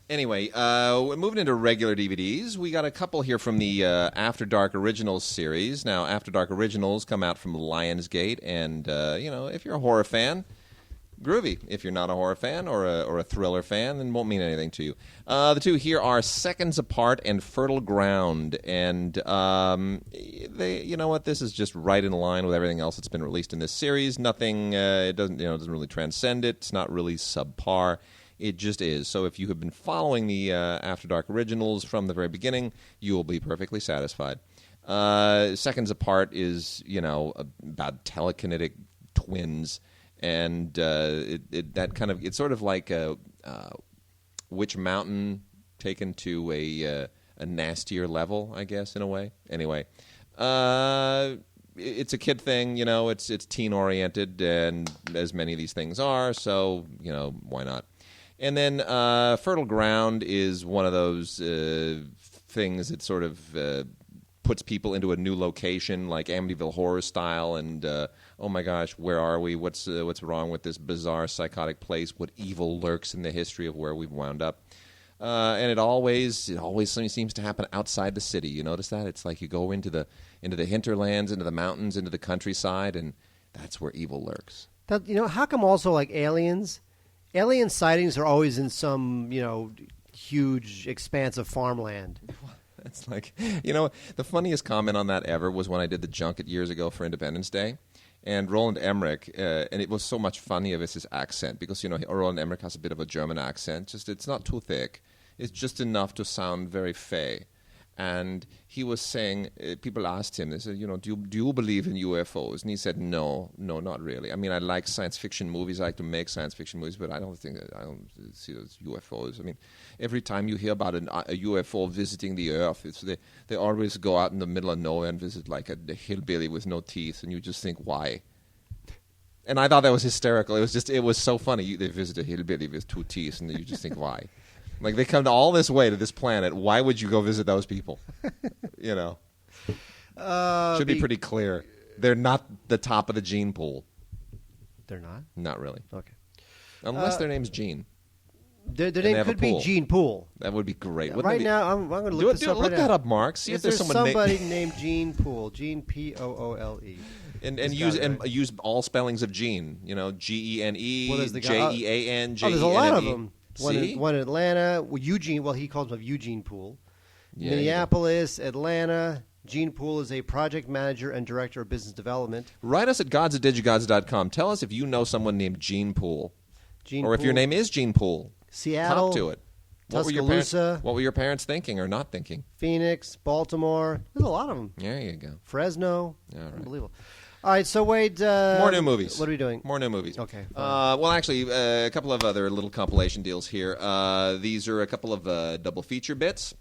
Speaker 2: Anyway, we're moving into regular DVDs. We got a couple here from the After Dark Originals series. Now, After Dark Originals come out from Lionsgate, and if you're a horror fan, Groovy. If you're not a horror fan or a thriller fan, then won't mean anything to you. The two here are Seconds Apart and Fertile Ground, and you know what? This is just right in line with everything else that's been released in this series. Nothing. It doesn't really transcend it. It's not really subpar. It just is. So if you have been following the After Dark originals from the very beginning, you will be perfectly satisfied. Seconds Apart is about telekinetic twins. And it's sort of like a Witch Mountain taken to a nastier level, I guess, in a way. Anyway, it's a kid thing, it's teen oriented, and as many of these things are, so why not? And then Fertile Ground is one of those things that sort of puts people into a new location, like Amityville Horror style, and oh my gosh, where are we? What's wrong with this bizarre, psychotic place? What evil lurks in the history of where we've wound up? And it always seems to happen outside the city. You notice that? It's like you go into the hinterlands, into the mountains, into the countryside, and that's where evil lurks.
Speaker 3: How come also like aliens? Alien sightings are always in some huge expanse of farmland.
Speaker 2: It's like, the funniest comment on that ever was when I did the junket years ago for Independence Day. And Roland Emmerich, and it was so much funny of his accent, because, Roland Emmerich has a bit of a German accent. Just it's not too thick. It's just enough to sound very fey. And he was saying, people asked him, they said, do you believe in UFOs? And he said, no, not really. I mean, I like science fiction movies. I like to make science fiction movies, but I don't see those UFOs. I mean, every time you hear about a UFO visiting the Earth, they always go out in the middle of nowhere and visit like a hillbilly with no teeth, and you just think, why? And I thought that was hysterical. It was so funny. They visit a hillbilly with 2 teeth, and you just think, why? Like, they come to all this way to this planet. Why would you go visit those people? Should be pretty clear. They're not the top of the gene pool.
Speaker 3: They're not?
Speaker 2: Not really.
Speaker 3: Okay.
Speaker 2: Unless their name's Gene.
Speaker 3: Their name could be Gene Pool.
Speaker 2: That would be great.
Speaker 3: Right now, I'm going to look this up.
Speaker 2: Look that up, Mark. See if there's
Speaker 3: somebody named Gene Pool. Gene Poole.
Speaker 2: And use all spellings of Gene. Gene, Jean, Jean.
Speaker 3: There's a lot of them. One in Atlanta, Eugene. Well, he calls himself Eugene Poole. Yeah, Minneapolis, Atlanta. Gene Poole is a project manager and director of business development.
Speaker 2: Write us at gods@digigods.com. Tell us if you know someone named Gene Poole. If your name is Gene Poole.
Speaker 3: Seattle.
Speaker 2: Talk to it.
Speaker 3: Tuscaloosa.
Speaker 2: What were your parents thinking or not thinking?
Speaker 3: Phoenix, Baltimore. There's a lot of them.
Speaker 2: There you go.
Speaker 3: Fresno.
Speaker 2: All right.
Speaker 3: Unbelievable. All right, so Wade.
Speaker 2: More new movies.
Speaker 3: What are we doing?
Speaker 2: More new movies.
Speaker 3: Okay.
Speaker 2: Well, actually, a couple of other little compilation deals here. These are a couple of double feature bits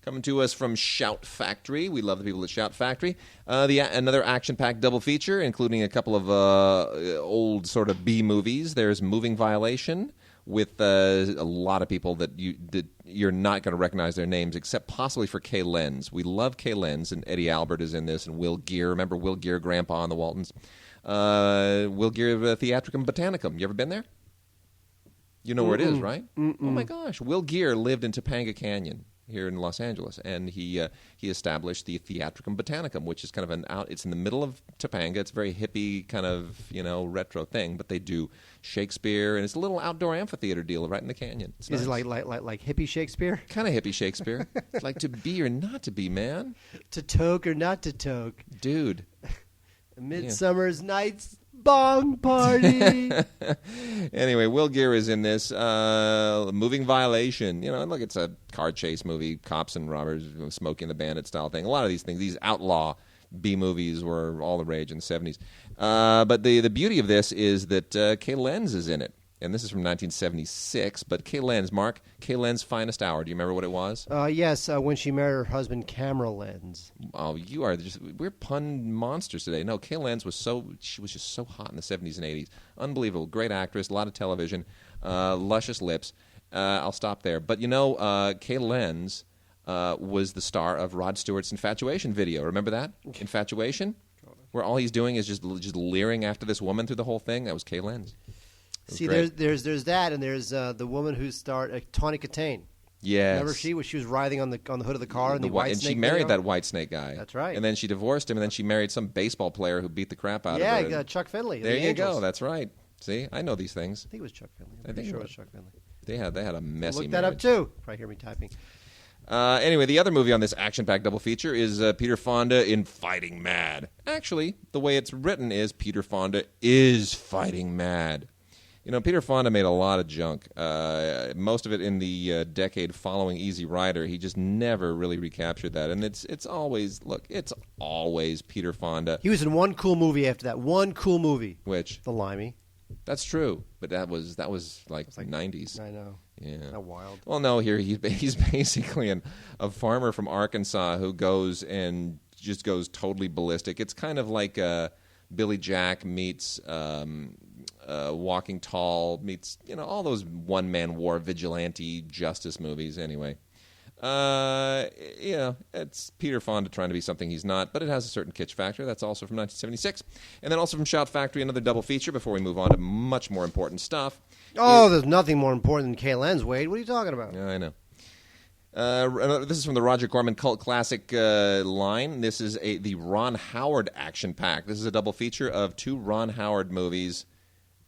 Speaker 2: coming to us from Shout Factory. We love the people at Shout Factory. Another action-packed double feature, including a couple of old sort of B movies. There's Moving Violation, with a lot of people that you're not going to recognize their names, except possibly for Kay Lenz. We love Kay Lenz, and Eddie Albert is in this, and Will Geer. Remember Will Geer, Grandpa on the Waltons? Will Geer of Theatricum Botanicum. You ever been there? You know where it is, right? Oh, my gosh. Will Geer lived in Topanga Canyon here in Los Angeles, and he established the Theatricum Botanicum, which is kind of it's in the middle of Topanga. It's a very hippie kind of, retro thing, but they do Shakespeare, and it's a little outdoor amphitheater deal right in the canyon. It's
Speaker 3: Is
Speaker 2: nice.
Speaker 3: it like hippie Shakespeare?
Speaker 2: Kind of hippie Shakespeare. It's like to be or not to be, man.
Speaker 3: To toke or not to toke.
Speaker 2: Dude.
Speaker 3: A Midsummer's Night's Bong Party.
Speaker 2: Anyway, Will Geer is in this. Moving Violation. Look, it's a car chase movie, cops and robbers, Smokey and the Bandit style thing. A lot of these things, these outlaw B movies were all the rage in the 70s. But the beauty of this is that Kay Lenz is in it. And this is from 1976. But Kay Lenz, Mark, Kay Lenz's finest hour. Do you remember what it was?
Speaker 3: Yes, when she married her husband, Camera Lenz.
Speaker 2: Oh, we're pun monsters today. No, Kay Lenz she was just so hot in the 70s and 80s. Unbelievable. Great actress, a lot of television, luscious lips. I'll stop there. But Kay Lenz was the star of Rod Stewart's Infatuation video. Remember that? Infatuation? Where all he's doing is just leering after this woman through the whole thing. That was Kay Lenz.
Speaker 3: See, there's that, and there's the woman who starred Tawny Katane.
Speaker 2: Yes.
Speaker 3: Remember she was writhing on the hood of the car in the White Snake.
Speaker 2: And she married that White Snake guy.
Speaker 3: That's right.
Speaker 2: And then she divorced him, and then she married some baseball player who beat the crap out of her.
Speaker 3: Yeah, Chuck Finley.
Speaker 2: There you go. That's right. See, I know these things.
Speaker 3: I think it was Chuck Finley.
Speaker 2: I think
Speaker 3: sure it was Chuck Finley.
Speaker 2: They had a messy
Speaker 3: Look that
Speaker 2: marriage.
Speaker 3: up too. Probably hear me typing.
Speaker 2: Anyway, the other movie on this action-packed double feature is Peter Fonda in Fighting Mad. Actually, the way it's written is Peter Fonda is fighting mad. You know, Peter Fonda made a lot of junk. Most of it in the decade following Easy Rider. He just never really recaptured that. And it's always Peter Fonda.
Speaker 3: He was in one cool movie after that. One cool movie.
Speaker 2: Which?
Speaker 3: The Limey.
Speaker 2: That's true, but that was like 90s.
Speaker 3: I know.
Speaker 2: Yeah.
Speaker 3: How wild.
Speaker 2: Well, no, here he's basically a farmer from Arkansas who goes totally ballistic. It's kind of like Billy Jack meets Walking Tall meets all those one-man war vigilante justice movies. Anyway, it's Peter Fonda trying to be something he's not, but it has a certain kitsch factor. That's also from 1976. And then also from Shout Factory, another double feature before we move on to much more important stuff.
Speaker 3: There's nothing more important than K-Lens, Wade. What are you talking about?
Speaker 2: Yeah, I know. This is from the Roger Corman cult classic line. This is the Ron Howard action pack. This is a double feature of 2 Ron Howard movies.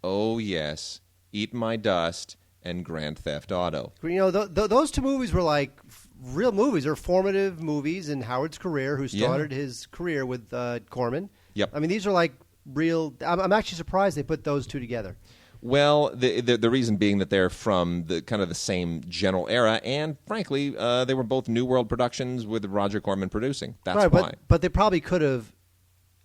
Speaker 2: Oh, yes. Eat My Dust and Grand Theft Auto.
Speaker 3: Those 2 movies were like real movies. They're formative movies in Howard's career, who started his career with Corman.
Speaker 2: Yep.
Speaker 3: I mean, these are like real. I'm actually surprised they put those 2 together.
Speaker 2: Well, the reason being that they're from the kind of the same general era, and frankly, they were both New World productions with Roger Corman producing. That's why.
Speaker 3: But they probably could have,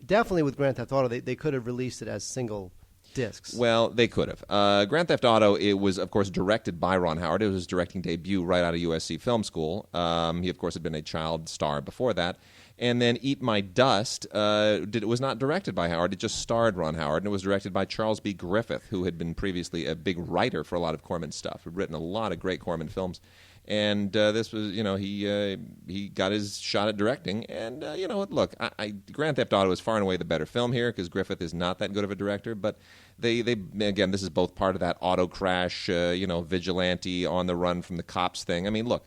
Speaker 3: definitely with Grand Theft Auto, they could have released it as single discs.
Speaker 2: Well, they could have. Grand Theft Auto, it was, of course, directed by Ron Howard. It was his directing debut right out of USC Film School. He, of course, had been a child star before that. And then Eat My Dust was not directed by Howard. It just starred Ron Howard, and it was directed by Charles B. Griffith, who had been previously a big writer for a lot of Corman stuff. He'd written a lot of great Corman films. And this was, he got his shot at directing. And, look, Grand Theft Auto is far and away the better film here because Griffith is not that good of a director. But they again, this is both part of that auto crash, vigilante on the run from the cops thing. I mean, look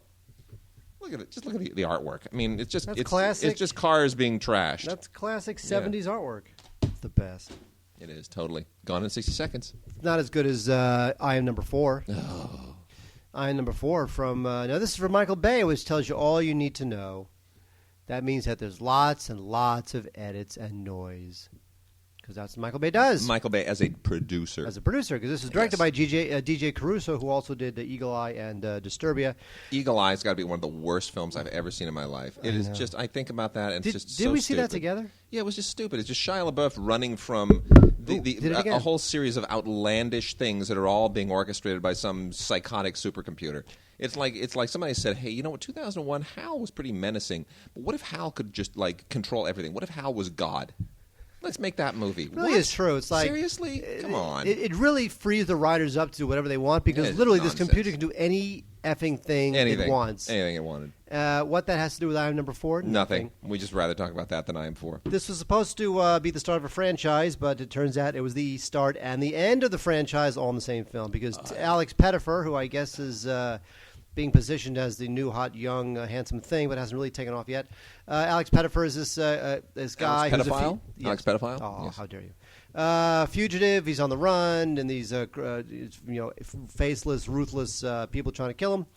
Speaker 2: at it. Just look at the artwork. I mean, it's
Speaker 3: classic.
Speaker 2: It's just cars being trashed.
Speaker 3: That's classic 70s artwork. It's the best.
Speaker 2: It is, totally. Gone in 60 seconds.
Speaker 3: It's not as good as I Am Number 4.
Speaker 2: Oh.
Speaker 3: I Am Number 4 from, this is from Michael Bay, which tells you all you need to know. That means that there's lots and lots of edits and noise. Because that's what Michael Bay does.
Speaker 2: Michael Bay as a producer.
Speaker 3: Because this is directed by DJ Caruso, who also did Eagle Eye and Disturbia.
Speaker 2: Eagle Eye's got to be one of the worst films I've ever seen in my life. It is just, I think about that, and it's just so stupid.
Speaker 3: Did we see that together?
Speaker 2: Yeah, it was just stupid. It's just Shia LaBeouf running from a whole series of outlandish things that are all being orchestrated by some psychotic supercomputer. It's like somebody said, hey, you know what, 2001, Hal was pretty menacing, but what if Hal could just, control everything? What if Hal was God? Let's make that movie.
Speaker 3: It really is true. It's like,
Speaker 2: seriously? Come on.
Speaker 3: It really frees the writers up to do whatever they want because literally this computer can do any effing thing it wants.
Speaker 2: Anything it wanted.
Speaker 3: What that has to do with I Am Number 4?
Speaker 2: Nothing. We just rather talk about that than I Am 4.
Speaker 3: This was supposed to be the start of a franchise, but it turns out it was the start and the end of the franchise all in the same film because Alex Pettyfer, who I guess is being positioned as the new hot, young, handsome thing, but hasn't really taken off yet. Alex Pettyfer is this guy.
Speaker 2: Alex Pedophile? Alex Pedophile?
Speaker 3: Oh,
Speaker 2: yes.
Speaker 3: How dare you. Fugitive, he's on the run, and these faceless, ruthless people trying to kill him.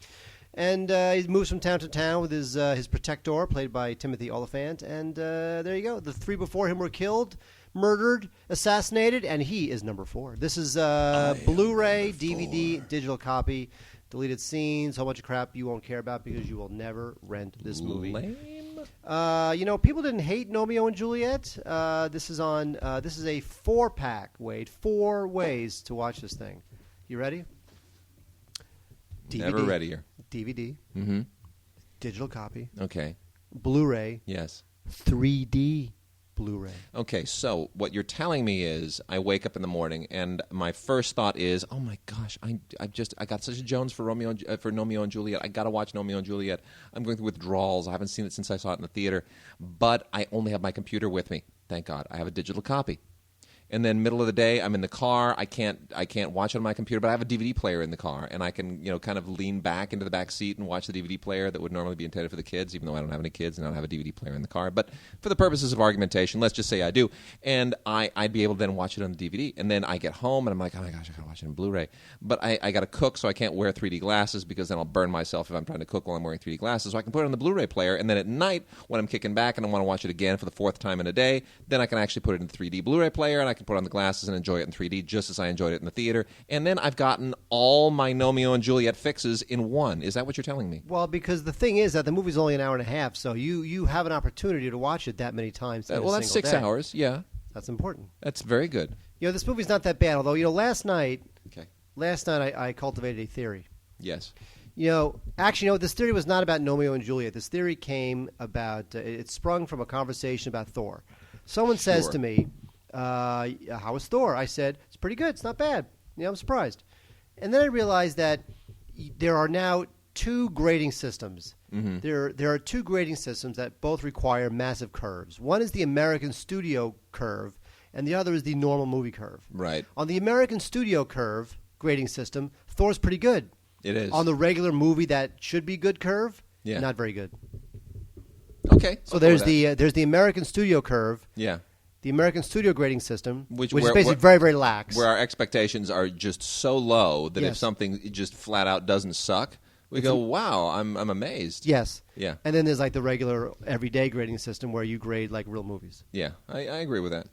Speaker 3: And he moves from town to town with his protector, played by Timothy Olyphant. And there you go. The 3 before him were killed, murdered, assassinated, and he is number 4. This is Blu-ray, DVD, digital copy. Deleted scenes, a whole bunch of crap you won't care about because you will never rent this movie.
Speaker 2: Lame.
Speaker 3: People didn't hate Romeo and Juliet. This is a 4-pack, Wade. 4 ways to watch this thing. You ready? DVD,
Speaker 2: Never readier.
Speaker 3: DVD.
Speaker 2: Mm-hmm.
Speaker 3: Digital copy.
Speaker 2: Okay.
Speaker 3: Blu-ray.
Speaker 2: Yes.
Speaker 3: 3D Blu-ray.
Speaker 2: Okay, so what you're telling me is I wake up in the morning and my first thought is, oh my gosh, I got such a Jones for Romeo and Juliet. I got to watch Romeo and Juliet. I'm going through withdrawals. I haven't seen it since I saw it in the theater, but I only have my computer with me. Thank God. I have a digital copy. And then middle of the day, I'm in the car. I can't watch it on my computer, but I have a DVD player in the car, and I can kind of lean back into the back seat and watch the DVD player that would normally be intended for the kids, even though I don't have any kids and I don't have a DVD player in the car. But for the purposes of argumentation, let's just say I do, and I'd be able to then watch it on the DVD. And then I get home and I'm like, oh my gosh, I gotta watch it on Blu-ray. But I gotta cook, so I can't wear 3D glasses because then I'll burn myself if I'm trying to cook while I'm wearing 3D glasses. So I can put it on the Blu-ray player, and then at night when I'm kicking back and I want to watch it again for the 4th time in a day, then I can actually put it in the 3D Blu-ray player and I can put on the glasses and enjoy it in 3D just as I enjoyed it in the theater. And then I've gotten all my Romeo and Juliet fixes in one. Is that what you're telling me?
Speaker 3: Well, because the thing is that the movie's only an hour and a half, so you have an opportunity to watch it that many times.
Speaker 2: Well, that's 6
Speaker 3: day.
Speaker 2: hours, yeah.
Speaker 3: That's important.
Speaker 2: That's very good.
Speaker 3: This movie's not that bad, although, last night I cultivated a theory.
Speaker 2: Yes.
Speaker 3: Actually, this theory was not about Romeo and Juliet. This theory came about, it sprung from a conversation about Thor. Someone says to me, how is Thor? I said, it's pretty good. It's not bad. I'm surprised. And then I realized that there are now 2 grading systems. Mm-hmm. There are 2 grading systems that both require massive curves. One is the American Studio curve, and the other is the normal movie curve.
Speaker 2: Right.
Speaker 3: On the American Studio curve grading system, Thor's pretty good.
Speaker 2: It is.
Speaker 3: On the regular movie that should be good curve, not very good.
Speaker 2: Okay.
Speaker 3: So there's the American Studio curve.
Speaker 2: Yeah.
Speaker 3: The American Studio grading system, which
Speaker 2: is
Speaker 3: basically very, very lax.
Speaker 2: Where our expectations are just so low that if something just flat out doesn't suck, we go, wow, I'm amazed.
Speaker 3: Yes.
Speaker 2: Yeah.
Speaker 3: And then there's like the regular everyday grading system where you grade like real movies.
Speaker 2: Yeah, I agree with that.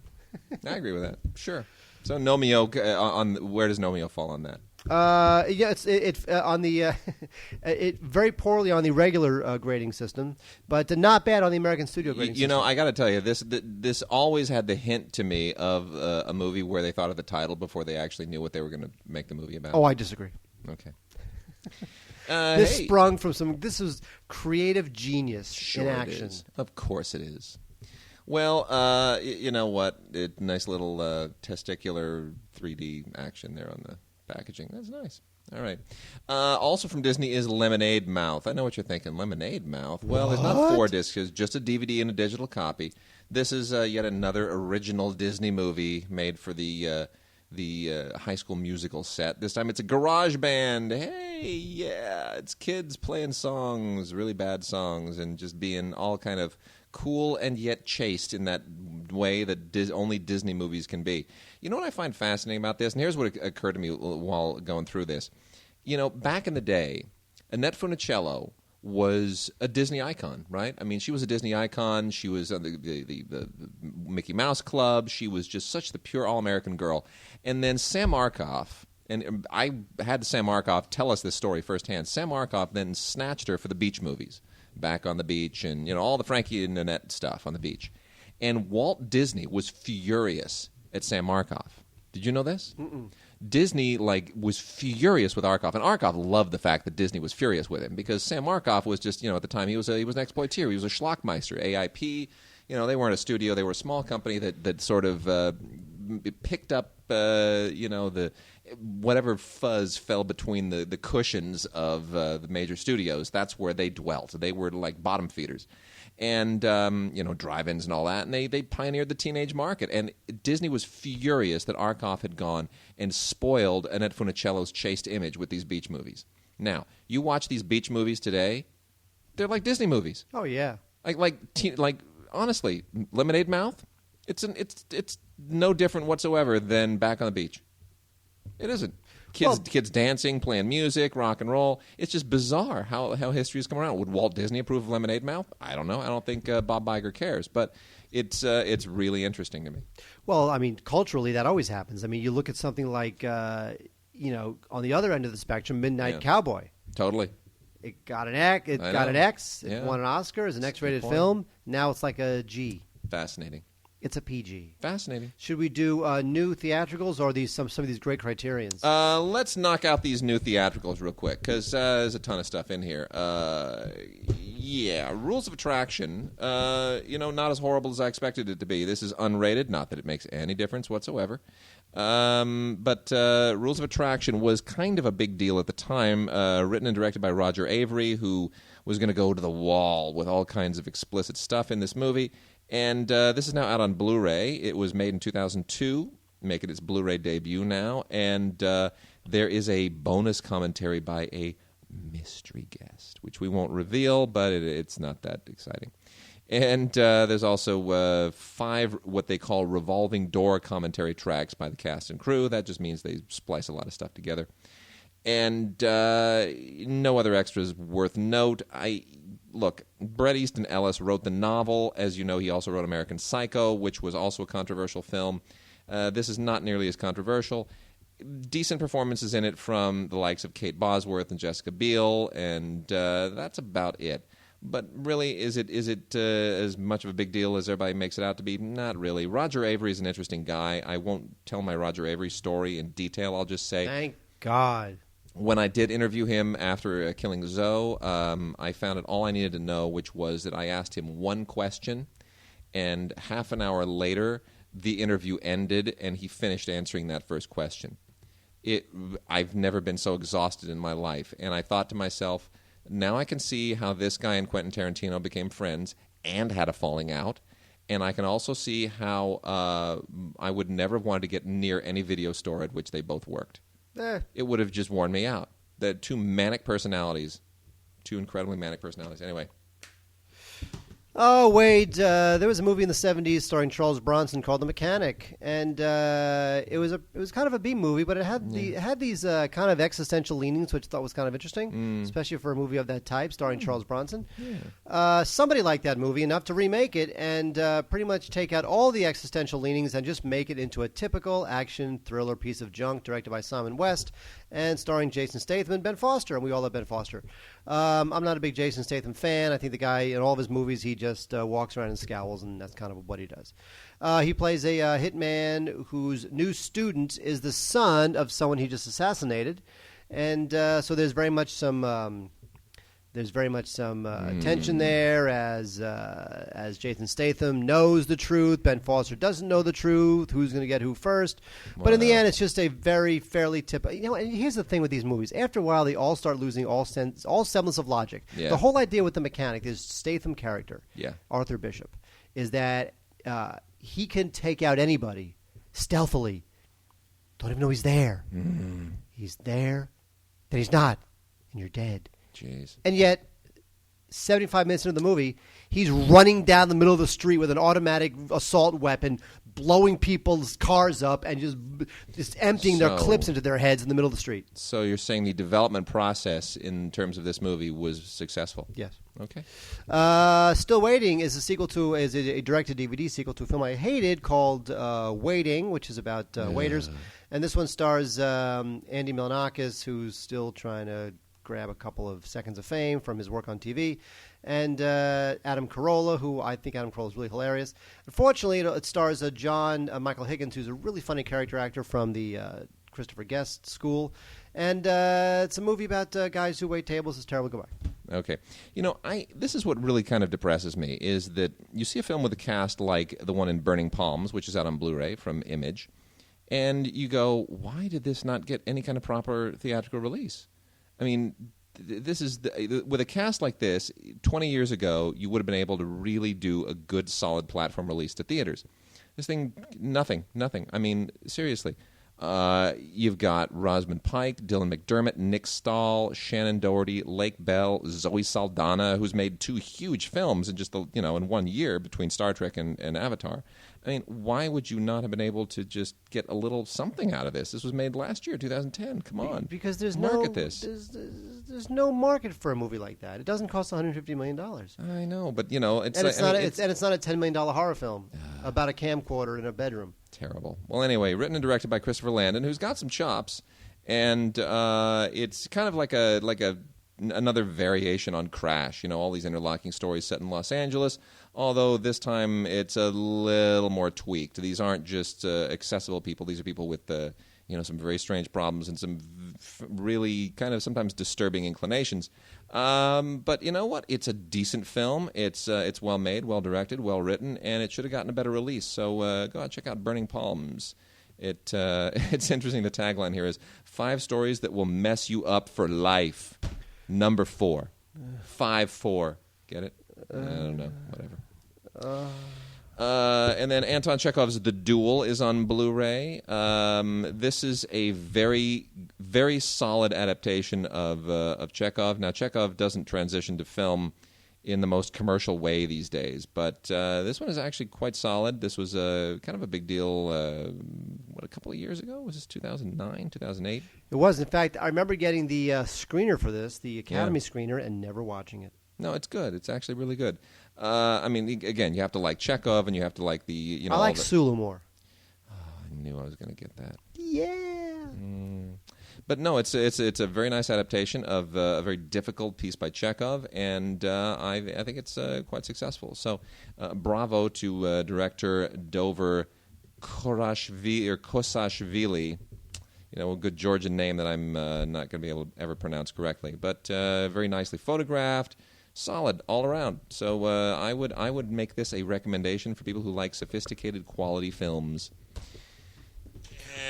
Speaker 2: I agree with that. Sure. So Romeo, where does Romeo fall on that?
Speaker 3: It's on the it very poorly on the regular grading system, but not bad on the American Studio grading system.
Speaker 2: I got to tell you, this always had the hint to me of a movie where they thought of the title before they actually knew what they were going to make the movie about.
Speaker 3: Oh, I disagree.
Speaker 2: Okay.
Speaker 3: This sprung from this was creative genius in action.
Speaker 2: It is. Of course it is. Well, you know what? Nice little testicular 3D action there on the packaging. That's nice. All right. Also from Disney is Lemonade Mouth. I know what you're thinking. Lemonade Mouth? Well, there's not 4 discs. It's just a DVD and a digital copy. This is yet another original Disney movie made for the High School Musical set. This time it's a garage band. Hey, yeah. It's kids playing songs, really bad songs, and just being all kind of cool and yet chaste in that way that only Disney movies can be. You know what I find fascinating about this? And here's what occurred to me while going through this. Back in the day, Annette Funicello was a Disney icon, right? I mean, she was a Disney icon. She was on the Mickey Mouse Club. She was just such the pure all-American girl. And then Sam Arkoff, and I had Sam Arkoff tell us this story firsthand. Sam Arkoff then snatched her for the beach movies. Back on the Beach and, all the Frankie and Annette stuff on the beach. And Walt Disney was furious at Sam Arkoff. Did you know this?
Speaker 3: Mm-mm.
Speaker 2: Disney, was furious with Arkoff. And Arkoff loved the fact that Disney was furious with him because Sam Arkoff was just, at the time, he was an exploiteer. He was a schlockmeister, AIP. They weren't a studio. They were a small company that sort of picked up, the whatever fuzz fell between the cushions of the major studios. That's where they dwelt. They were like bottom feeders. And, drive-ins and all that. And they pioneered the teenage market. And Disney was furious that Arkoff had gone and spoiled Annette Funicello's chaste image with these beach movies. Now, you watch these beach movies today, they're like Disney movies.
Speaker 3: Oh, yeah.
Speaker 2: Honestly, Lemonade Mouth, it's no different whatsoever than Back on the Beach. It isn't. Kids dancing, playing music, rock and roll. It's just bizarre how history has come around. Would Walt Disney approve of Lemonade Mouth? I don't know. I don't think Bob Iger cares. But it's really interesting to me.
Speaker 3: Well, I mean, culturally, that always happens. I mean, you look at something like, on the other end of the spectrum, Midnight Cowboy.
Speaker 2: Totally.
Speaker 3: It got an X. It
Speaker 2: Yeah.
Speaker 3: won an Oscar as an X-rated film. Now it's like a G.
Speaker 2: Fascinating.
Speaker 3: It's a PG.
Speaker 2: Fascinating.
Speaker 3: Should we do new theatricals or some of these great criterions?
Speaker 2: Let's knock out these new theatricals real quick because there's a ton of stuff in here. Rules of Attraction, not as horrible as I expected it to be. This is unrated, not that it makes any difference whatsoever. But Rules of Attraction was kind of a big deal at the time, written and directed by Roger Avery, who was going to go to the wall with all kinds of explicit stuff in this movie. And this is now out on Blu-ray. It was made in 2002. making its Blu-ray debut now, and there is a bonus commentary by a mystery guest, which we won't reveal, but it's not that exciting. And there's also 5 what they call revolving door commentary tracks by the cast and crew. That just means they splice a lot of stuff together. And no other extras worth note. Look, Bret Easton Ellis wrote the novel. As you know, he also wrote American Psycho, which was also a controversial film. This is not nearly as controversial. Decent performances in it from the likes of Kate Bosworth and Jessica Biel, and that's about it. But really, is it as much of a big deal as everybody makes it out to be? Not really. Roger Avery is an interesting guy. I won't tell my Roger Avery story in detail. I'll just say...
Speaker 3: Thank God.
Speaker 2: When I did interview him after killing Zoe, I found out all I needed to know, which was that I asked him one question, and half an hour later, the interview ended, and he finished answering that first question. I've never been so exhausted in my life, and I thought to myself, now I can see how this guy and Quentin Tarantino became friends and had a falling out, and I can also see how I would never have wanted to get near any video store at which they both worked. It would have just worn me out. The 2 manic personalities, 2 incredibly manic personalities. Anyway.
Speaker 3: Oh, Wade, there was a movie in the 70s starring Charles Bronson called The Mechanic, and it was kind of a B movie, but it had these kind of existential leanings, which I thought was kind of interesting, especially for a movie of that type starring Charles Bronson. Yeah. Somebody liked that movie enough to remake it and pretty much take out all the existential leanings and just make it into a typical action thriller piece of junk directed by Simon West and starring Jason Statham and Ben Foster, and we all love Ben Foster. I'm not a big Jason Statham fan. I think the guy, in all of his movies, he just walks around and scowls, and that's kind of what he does. He plays a hitman whose new student is the son of someone he just assassinated, and so there's very much some tension there as Jason Statham knows the truth. Ben Foster doesn't know the truth. Who's going to get who first? But in the end, it's just a very fairly typical. And here's the thing with these movies: after a while, they all start losing all semblance of logic. Yeah. The whole idea with The Mechanic, this Statham character, Arthur Bishop, is that he can take out anybody stealthily. Don't even know he's there. Mm. He's there, then he's not, and you're dead.
Speaker 2: Jeez.
Speaker 3: And yet, 75 minutes into the movie, he's running down the middle of the street with an automatic assault weapon, blowing people's cars up and just emptying their clips into their heads in the middle of the street.
Speaker 2: So you're saying the development process in terms of this movie was successful?
Speaker 3: Yes.
Speaker 2: Okay.
Speaker 3: Still Waiting is a direct-to-DVD sequel to a film I hated called Waiting, which is about waiters. And this one stars Andy Milonakis, who's still trying to grab a couple of seconds of fame from his work on TV, and Adam Carolla, who I think Adam Carolla is really hilarious. Unfortunately, it stars John Michael Higgins, who's a really funny character actor from the Christopher Guest School, and it's a movie about guys who wait tables. It's terrible. Goodbye.
Speaker 2: Okay. You know, this is what really kind of depresses me, is that you see a film with a cast like the one in Burning Palms, which is out on Blu-ray from Image, and you go, why did this not get any kind of proper theatrical release? I mean, this is with a cast like this, 20 years ago, you would have been able to really do a good, solid platform release to theaters. This thing, nothing. I mean, seriously. You've got Rosamund Pike, Dylan McDermott, Nick Stahl, Shannon Doherty, Lake Bell, Zoe Saldana, who's made 2 huge films in just in 1 year between Star Trek and Avatar. I mean, why would you not have been able to just get a little something out of this? This was made last year, 2010. Come on,
Speaker 3: because there's there's no market for a movie like that. It doesn't cost $150 million.
Speaker 2: I know, but it's
Speaker 3: not a $10 million horror film about a camcorder in a bedroom.
Speaker 2: Terrible. Well, anyway, written and directed by Christopher Landon, who's got some chops, and it's kind of like another variation on Crash. You know, all these interlocking stories set in Los Angeles, although this time it's a little more tweaked. These aren't just accessible people. These are people with some very strange problems and some really kind of sometimes disturbing inclinations. But you know what? It's a decent film. It's well made, well directed, well written, and it should have gotten a better release. So go out and check out Burning Palms. It's interesting. The tagline here is 5 stories that will mess you up for life. Number 4. 5-4. Get it? I don't know. Whatever. And then Anton Chekhov's The Duel is on Blu-ray. This is a very, very solid adaptation of Chekhov. Now, Chekhov doesn't transition to film in the most commercial way these days, but this one is actually quite solid. This was kind of a big deal, a couple of years ago? Was this 2009, 2008?
Speaker 3: It was. In fact, I remember getting the screener for this, the Academy screener, and never watching it.
Speaker 2: No, it's good. It's actually really good. I mean, again, you have to like Chekhov, and you have to like the
Speaker 3: I like Sulu more.
Speaker 2: Oh, I knew I was going to get that.
Speaker 3: Yeah.
Speaker 2: But no, it's a very nice adaptation of a very difficult piece by Chekhov, and I think it's quite successful. So, bravo to director Dover Kosashvili. A good Georgian name that I'm not going to be able to ever pronounce correctly, but very nicely photographed. Solid all around. So I would make this a recommendation for people who like sophisticated quality films.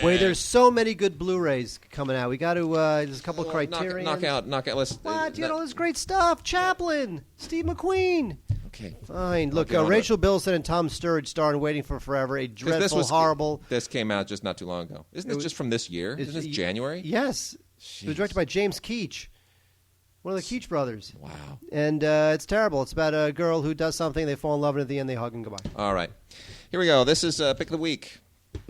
Speaker 3: Wait, there's so many good Blu-rays coming out. We got to. There's a couple of Criterion.
Speaker 2: Knock out. Let's.
Speaker 3: What? This great stuff. Chaplin, Steve McQueen.
Speaker 2: Okay.
Speaker 3: Fine. Look, Rachel Bilson and Tom Sturridge star in Waiting for Forever. A dreadful, horrible.
Speaker 2: This came out just not too long ago. Isn't this just from this year? Isn't this January?
Speaker 3: Yes.
Speaker 2: Jeez.
Speaker 3: It was directed by James Keach. One of the Keach brothers.
Speaker 2: Wow.
Speaker 3: And it's terrible. It's about a girl who does something, they fall in love, and at the end they hug and goodbye.
Speaker 2: All right. Here we go. This is Pick of the Week.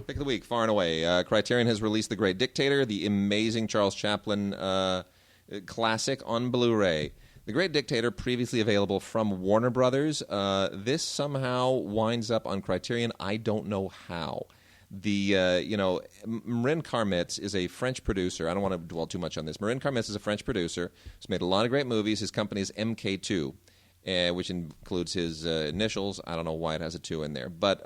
Speaker 2: Pick of the Week, far and away. Criterion has released The Great Dictator, the amazing Charles Chaplin classic on Blu-ray. The Great Dictator, previously available from Warner Brothers. This somehow winds up on Criterion. I don't know how. Marin Karmitz is a French producer. I don't want to dwell too much on this. Marin Karmitz is a French producer. He's made a lot of great movies. His company is MK2, which includes his initials. I don't know why it has a 2 in there. But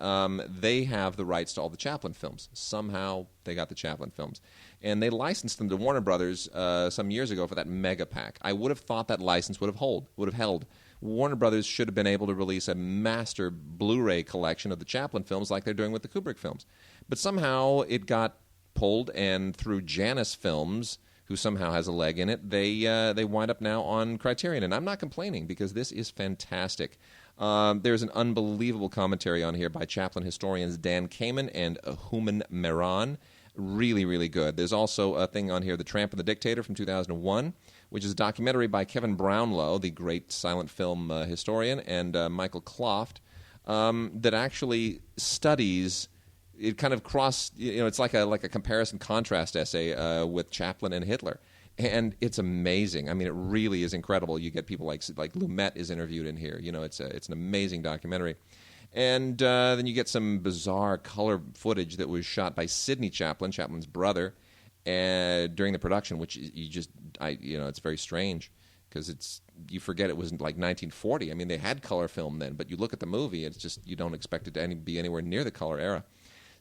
Speaker 2: they have the rights to all the Chaplin films. Somehow they got the Chaplin films. And they licensed them to Warner Brothers some years ago for that mega pack. I would have thought that license would have held. Warner Brothers should have been able to release a master Blu-ray collection of the Chaplin films like they're doing with the Kubrick films. But somehow it got pulled, and through Janus Films, who somehow has a leg in it, they wind up now on Criterion. And I'm not complaining because this is fantastic. There's an unbelievable commentary on here by Chaplin historians Dan Kamen and Human Meron. Really, really good. There's also a thing on here, The Tramp and the Dictator from 2001, which is a documentary by Kevin Brownlow, the great silent film historian, and Michael Kloft, that actually studies. It kind of it's like a comparison contrast essay with Chaplin and Hitler, and it's amazing. I mean, it really is incredible. You get people like Lumet is interviewed in here. It's an amazing documentary, and then you get some bizarre color footage that was shot by Sidney Chaplin, Chaplin's brother, during the production, which it's very strange because you forget it was like 1940. I mean, they had color film then, but you look at the movie, it's just you don't expect it to be anywhere near the color era.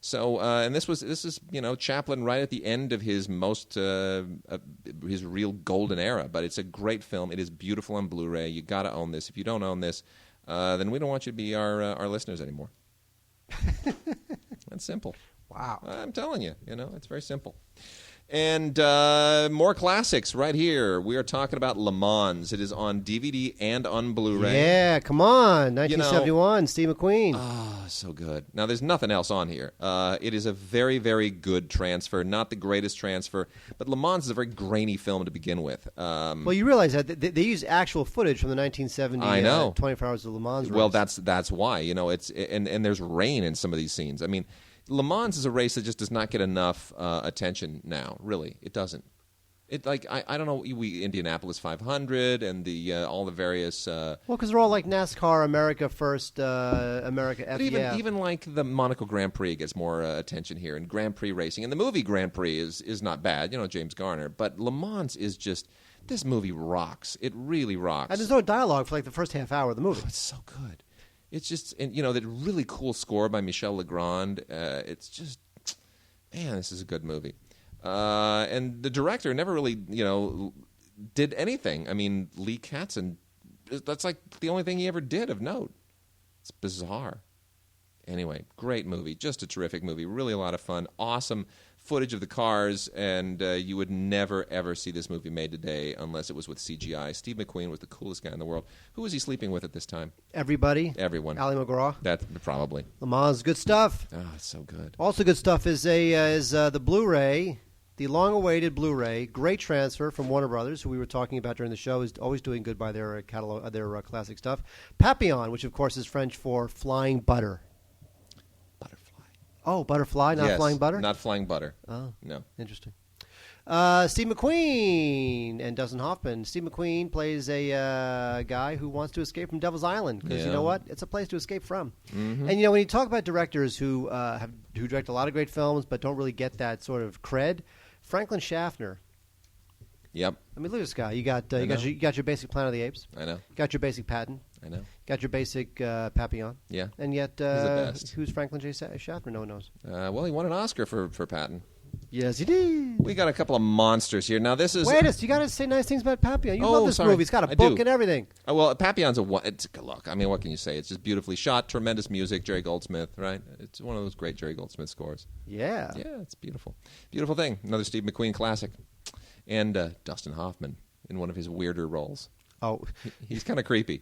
Speaker 2: So, and this is Chaplin right at the end of his his real golden era. But it's a great film. It is beautiful on Blu-ray. You got to own this. If you don't own this, then we don't want you to be our listeners anymore. That's simple.
Speaker 3: Wow.
Speaker 2: I'm telling you, it's very simple. And more classics right here. We are talking about Le Mans. It is on DVD and on Blu-ray.
Speaker 3: Yeah, come on. 1971, Steve McQueen.
Speaker 2: Ah, so good. Now, there's nothing else on here. It is a very, very good transfer. Not the greatest transfer, but Le Mans is a very grainy film to begin with.
Speaker 3: Well, you realize that they use actual footage from the 1970
Speaker 2: I know.
Speaker 3: 24 Hours of Le Mans race.
Speaker 2: Well, that's why. It's and there's rain in some of these scenes. I mean, Le Mans is a race that just does not get enough attention now. Really, it doesn't. I don't know. Indianapolis 500 and all the various.
Speaker 3: Well, because they're all like NASCAR, America First, America F.
Speaker 2: Even like the Monaco Grand Prix gets more attention here, and Grand Prix racing, and the movie Grand Prix is not bad. James Garner, but Le Mans is just. This movie rocks. It really rocks.
Speaker 3: And there's no dialogue for like the first half hour of the movie.
Speaker 2: Oh, it's so good. It's just, and that really cool score by Michel Legrand. It's just, man, this is a good movie. And the director never really, did anything. I mean, Lee Katzin, that's like the only thing he ever did of note. It's bizarre. Anyway, great movie. Just a terrific movie. Really a lot of fun. Awesome footage of the cars, and you would never, ever see this movie made today unless it was with CGI. Steve McQueen was the coolest guy in the world. Who was he sleeping with at this time?
Speaker 3: Everybody.
Speaker 2: Everyone.
Speaker 3: Ali McGraw.
Speaker 2: That's probably.
Speaker 3: Le Mans, good stuff.
Speaker 2: Oh, it's so good.
Speaker 3: Also good stuff is the Blu-ray, the long-awaited Blu-ray. Great transfer from Warner Brothers, who we were talking about during the show, is always doing good by their catalog, their classic stuff. Papillon, which of course is French for flying butter. Oh, butterfly, not
Speaker 2: yes,
Speaker 3: flying butter?
Speaker 2: Not flying butter.
Speaker 3: Oh.
Speaker 2: No.
Speaker 3: Interesting. Steve McQueen and Dustin Hoffman. Steve McQueen plays a guy who wants to escape from Devil's Island because you know what? It's a place to escape from.
Speaker 2: Mm-hmm.
Speaker 3: And when you talk about directors who direct a lot of great films but don't really get that sort of cred, Franklin Schaffner.
Speaker 2: Yep.
Speaker 3: I mean, look at this guy. You got your basic Planet of the Apes.
Speaker 2: I know.
Speaker 3: You got your basic Patton.
Speaker 2: I know.
Speaker 3: Got your basic Papillon.
Speaker 2: Yeah.
Speaker 3: And yet,
Speaker 2: He's the best.
Speaker 3: Who's Franklin J. Schaffner? No one knows.
Speaker 2: Well, he won an Oscar for Patton.
Speaker 3: Yes, he did.
Speaker 2: We got a couple of monsters here. Now, this is...
Speaker 3: Wait you got to say nice things about Papillon. You love this movie. It's got a book and everything.
Speaker 2: Well, Papillon's it's look. I mean, what can you say? It's just beautifully shot, tremendous music, Jerry Goldsmith, right? It's one of those great Jerry Goldsmith scores.
Speaker 3: Yeah.
Speaker 2: Yeah, it's beautiful. Beautiful thing. Another Steve McQueen classic. And Dustin Hoffman in one of his weirder roles.
Speaker 3: Oh.
Speaker 2: He's kind of creepy.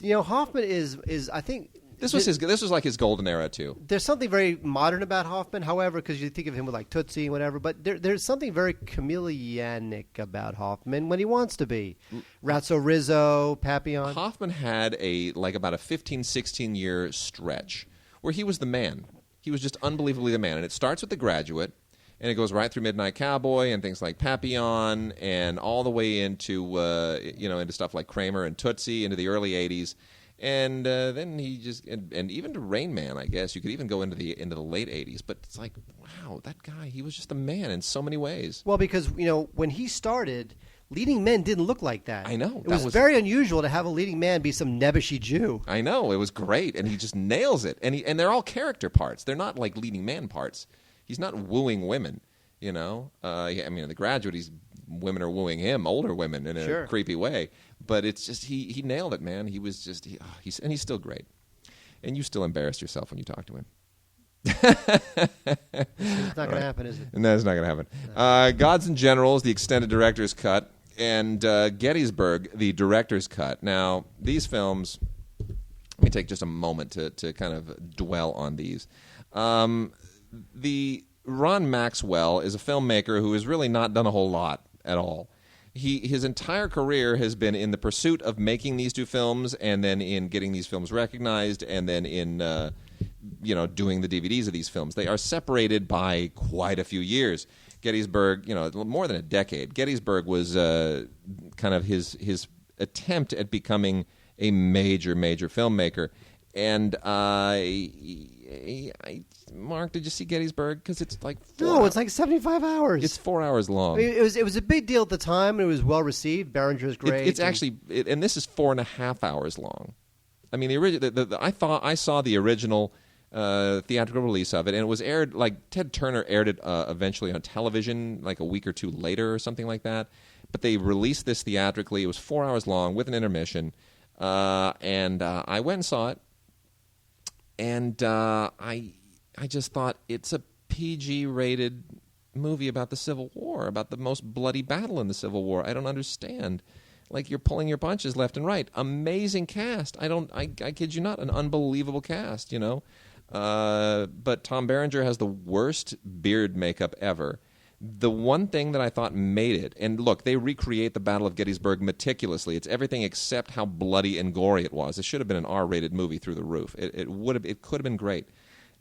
Speaker 3: Hoffman is I think...
Speaker 2: This was like his golden era, too.
Speaker 3: There's something very modern about Hoffman, however, because you think of him with like Tootsie and whatever, but there's something very chameleonic about Hoffman when he wants to be. Ratso Rizzo, Papillon.
Speaker 2: Hoffman had about a 15, 16-year stretch where he was the man. He was just unbelievably the man. And it starts with The Graduate, and it goes right through Midnight Cowboy and things like Papillon and all the way into into stuff like Kramer and Tootsie into the early 80s. And then he just and even to Rain Man, I guess you could even go into the late 80s. But it's like, wow, that guy, he was just a man in so many ways.
Speaker 3: Well, because when he started, leading men didn't look like that.
Speaker 2: I know.
Speaker 3: It was very unusual to have a leading man be some nebbishy Jew.
Speaker 2: I know. It was great, and he just nails it. And they're all character parts. They're not like leading man parts. He's not wooing women. I mean, in The Graduate, women are wooing him, older women in a creepy way. But it's just he nailed it, man. He was just he's still great, and you still embarrassed yourself when you talk to him.
Speaker 3: It's not going to happen, is it?
Speaker 2: No, it's not going to happen. No. Gods and Generals, the extended director's cut, and Gettysburg, the director's cut. Now, these films, let me take just a moment to kind of dwell on these. The Ron Maxwell is a filmmaker who has really not done a whole lot at all. His entire career has been in the pursuit of making these two films, and then in getting these films recognized, and then in doing the DVDs of these films. They are separated by quite a few years. Gettysburg, more than a decade. Gettysburg was kind of his attempt at becoming a major filmmaker. And Mark, did you see Gettysburg? Because it's like
Speaker 3: it's like 75 hours.
Speaker 2: It's 4 hours long.
Speaker 3: It was a big deal at the time, and it was well received. Behringer's great.
Speaker 2: It's actually, and this is 4.5 hours long. I mean, the original. I saw the original theatrical release of it, and it was aired like Ted Turner aired it eventually on television, like a week or two later or something like that. But they released this theatrically. It was 4 hours long with an intermission, and I went and saw it. And I just thought it's a PG-rated movie about the Civil War, about the most bloody battle in the Civil War. I don't understand. Like, you're pulling your punches left and right. Amazing cast. I kid you not, an unbelievable cast, But Tom Berenger has the worst beard makeup ever. The one thing that I thought made it, and look, they recreate the Battle of Gettysburg meticulously. It's everything except how bloody and gory it was. It should have been an R-rated movie through the roof. It could have been great.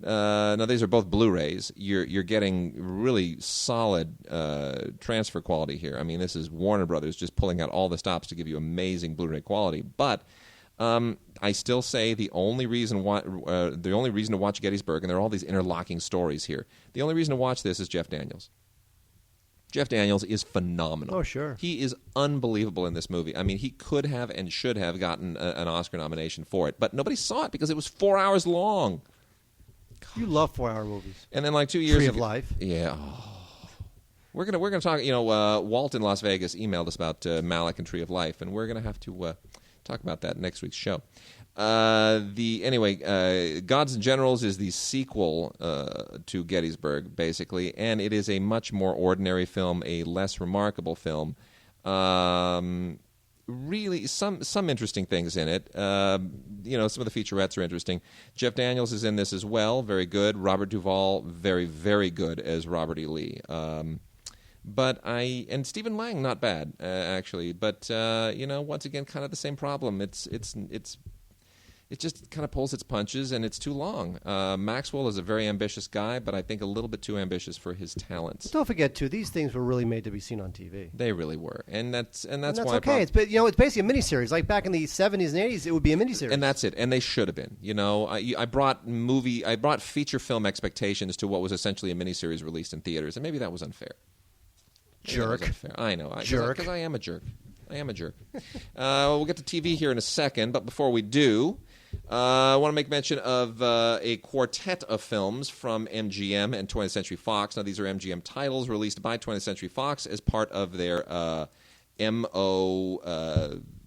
Speaker 2: Now these are both Blu-rays. You're getting really solid transfer quality here. I mean, this is Warner Brothers just pulling out all the stops to give you amazing Blu-ray quality. But I still say the only reason to watch Gettysburg, and there are all these interlocking stories here. The only reason to watch this is Jeff Daniels. Jeff Daniels is phenomenal.
Speaker 3: Oh, sure.
Speaker 2: He is unbelievable in this movie. I mean, he could have and should have gotten an Oscar nomination for it, but nobody saw it because it was 4 hours long.
Speaker 3: Gosh. You love 4-hour movies.
Speaker 2: And then like 2 years
Speaker 3: Tree of Life.
Speaker 2: Yeah. Oh. We're gonna talk. Walt in Las Vegas emailed us about Malick and Tree of Life, and we're gonna have to Talk about that in next week's show. Gods and Generals is the sequel to Gettysburg, basically, and it is a much more ordinary film, a less remarkable film. Really, some interesting things in it. Some of the featurettes are interesting. Jeff Daniels is in this as well, very good. Robert Duvall, very, very good as Robert E. Lee. And Stephen Lang, not bad actually. But once again, kind of the same problem. It just kind of pulls its punches, and it's too long. Maxwell is a very ambitious guy, but I think a little bit too ambitious for his talents.
Speaker 3: Don't forget, too, these things were really made to be seen on TV.
Speaker 2: They really were, and that's why.
Speaker 3: Okay. It's basically a miniseries. Like back in the 70s and 80s, it would be a miniseries.
Speaker 2: And that's it. And they should have been. I brought feature film expectations to what was essentially a miniseries released in theaters, and maybe that was unfair.
Speaker 3: Jerk.
Speaker 2: That was unfair. I know.
Speaker 3: Jerk.
Speaker 2: Because I am a jerk. We'll get to TV here in a second, but before we do, I want to make mention of a quartet of films from MGM and 20th Century Fox. Now, these are MGM titles released by 20th Century Fox as part of their MO,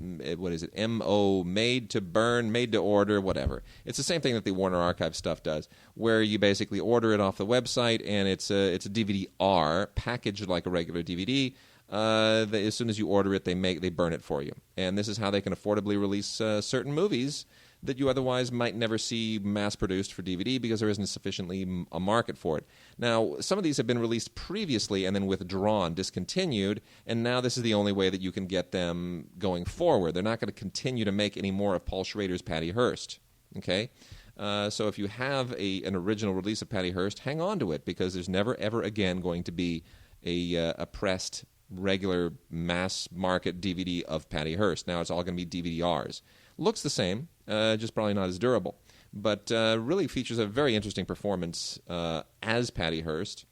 Speaker 2: MO, made to burn, made to order, whatever. It's the same thing that the Warner Archive stuff does, where you basically order it off the website, and it's a DVD-R packaged like a regular DVD. As soon as you order it, they burn it for you. And this is how they can affordably release certain movies that you otherwise might never see mass-produced for DVD because there isn't sufficiently a market for it. Now, some of these have been released previously and then withdrawn, discontinued, and now this is the only way that you can get them going forward. They're not going to continue to make any more of Paul Schrader's Patty Hearst. Okay? So if you have an original release of Patty Hearst, hang on to it, because there's never, ever again going to be a pressed, regular mass-market DVD of Patty Hearst. Now it's all going to be DVD-Rs. Looks the same, just probably not as durable. But really features a very interesting performance as Patty Hearst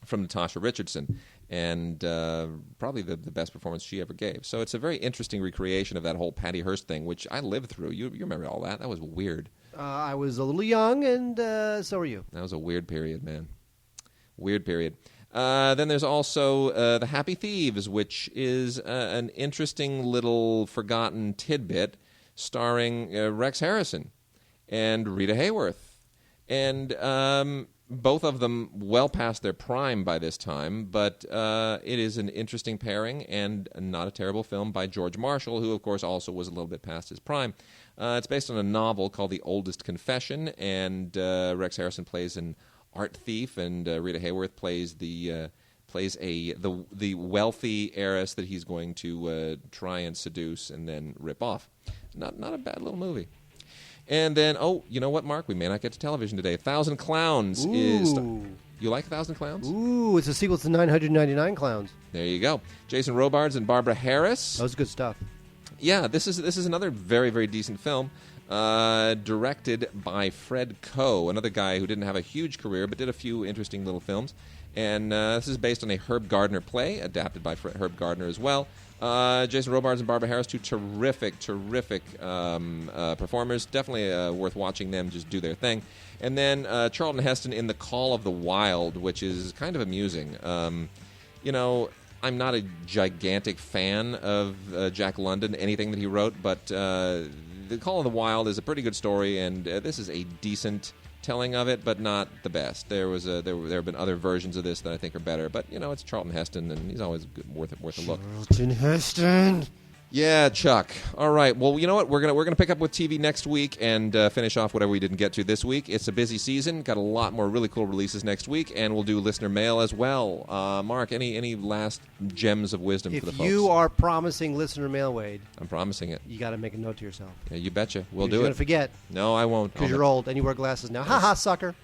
Speaker 2: from Natasha Richardson, and probably the best performance she ever gave. So it's a very interesting recreation of that whole Patty Hearst thing, which I lived through. You remember all that? That was weird.
Speaker 3: I was a little young, and so were you.
Speaker 2: That was a weird period, man. Weird period. Then there's also The Happy Thieves, which is an interesting little forgotten tidbit starring Rex Harrison and Rita Hayworth. And both of them well past their prime by this time, but it is an interesting pairing and not a terrible film by George Marshall, who, of course, also was a little bit past his prime. It's based on a novel called The Oldest Confession, and Rex Harrison plays an art thief, and Rita Hayworth plays the wealthy heiress that he's going to try and seduce and then rip off. Not a bad little movie. And then, you know what, Mark? We may not get to television today. 1,000 Clowns is... You like 1,000 Clowns?
Speaker 3: Ooh, it's a sequel to 999 Clowns.
Speaker 2: There you go. Jason Robards and Barbara Harris.
Speaker 3: That was good stuff.
Speaker 2: Yeah, this is another very, very decent film. Directed by Fred Coe, another guy who didn't have a huge career but did a few interesting little films. And this is based on a Herb Gardner play, adapted by Herb Gardner as well. Jason Robards and Barbara Harris, two terrific performers. Definitely worth watching them just do their thing. And then Charlton Heston in The Call of the Wild, which is kind of amusing. I'm not a gigantic fan of Jack London, anything that he wrote, but The Call of the Wild is a pretty good story, and this is a decent telling of it, but not the best. There have been other versions of this that I think are better, but it's Charlton Heston, and he's always worth a look.
Speaker 3: Charlton Heston.
Speaker 2: Yeah, Chuck. All right. Well, you know what? We're gonna pick up with TV next week and finish off whatever we didn't get to this week. It's a busy season. Got a lot more really cool releases next week, and we'll do listener mail as well. Mark, any last gems of wisdom for the folks?
Speaker 3: If you are promising listener mail, Wade,
Speaker 2: I'm promising it.
Speaker 3: You got to make a note to yourself.
Speaker 2: Yeah, you betcha. We'll do it.
Speaker 3: You're gonna forget.
Speaker 2: No, I won't.
Speaker 3: Because you're old and you wear glasses now. Ha ha, sucker.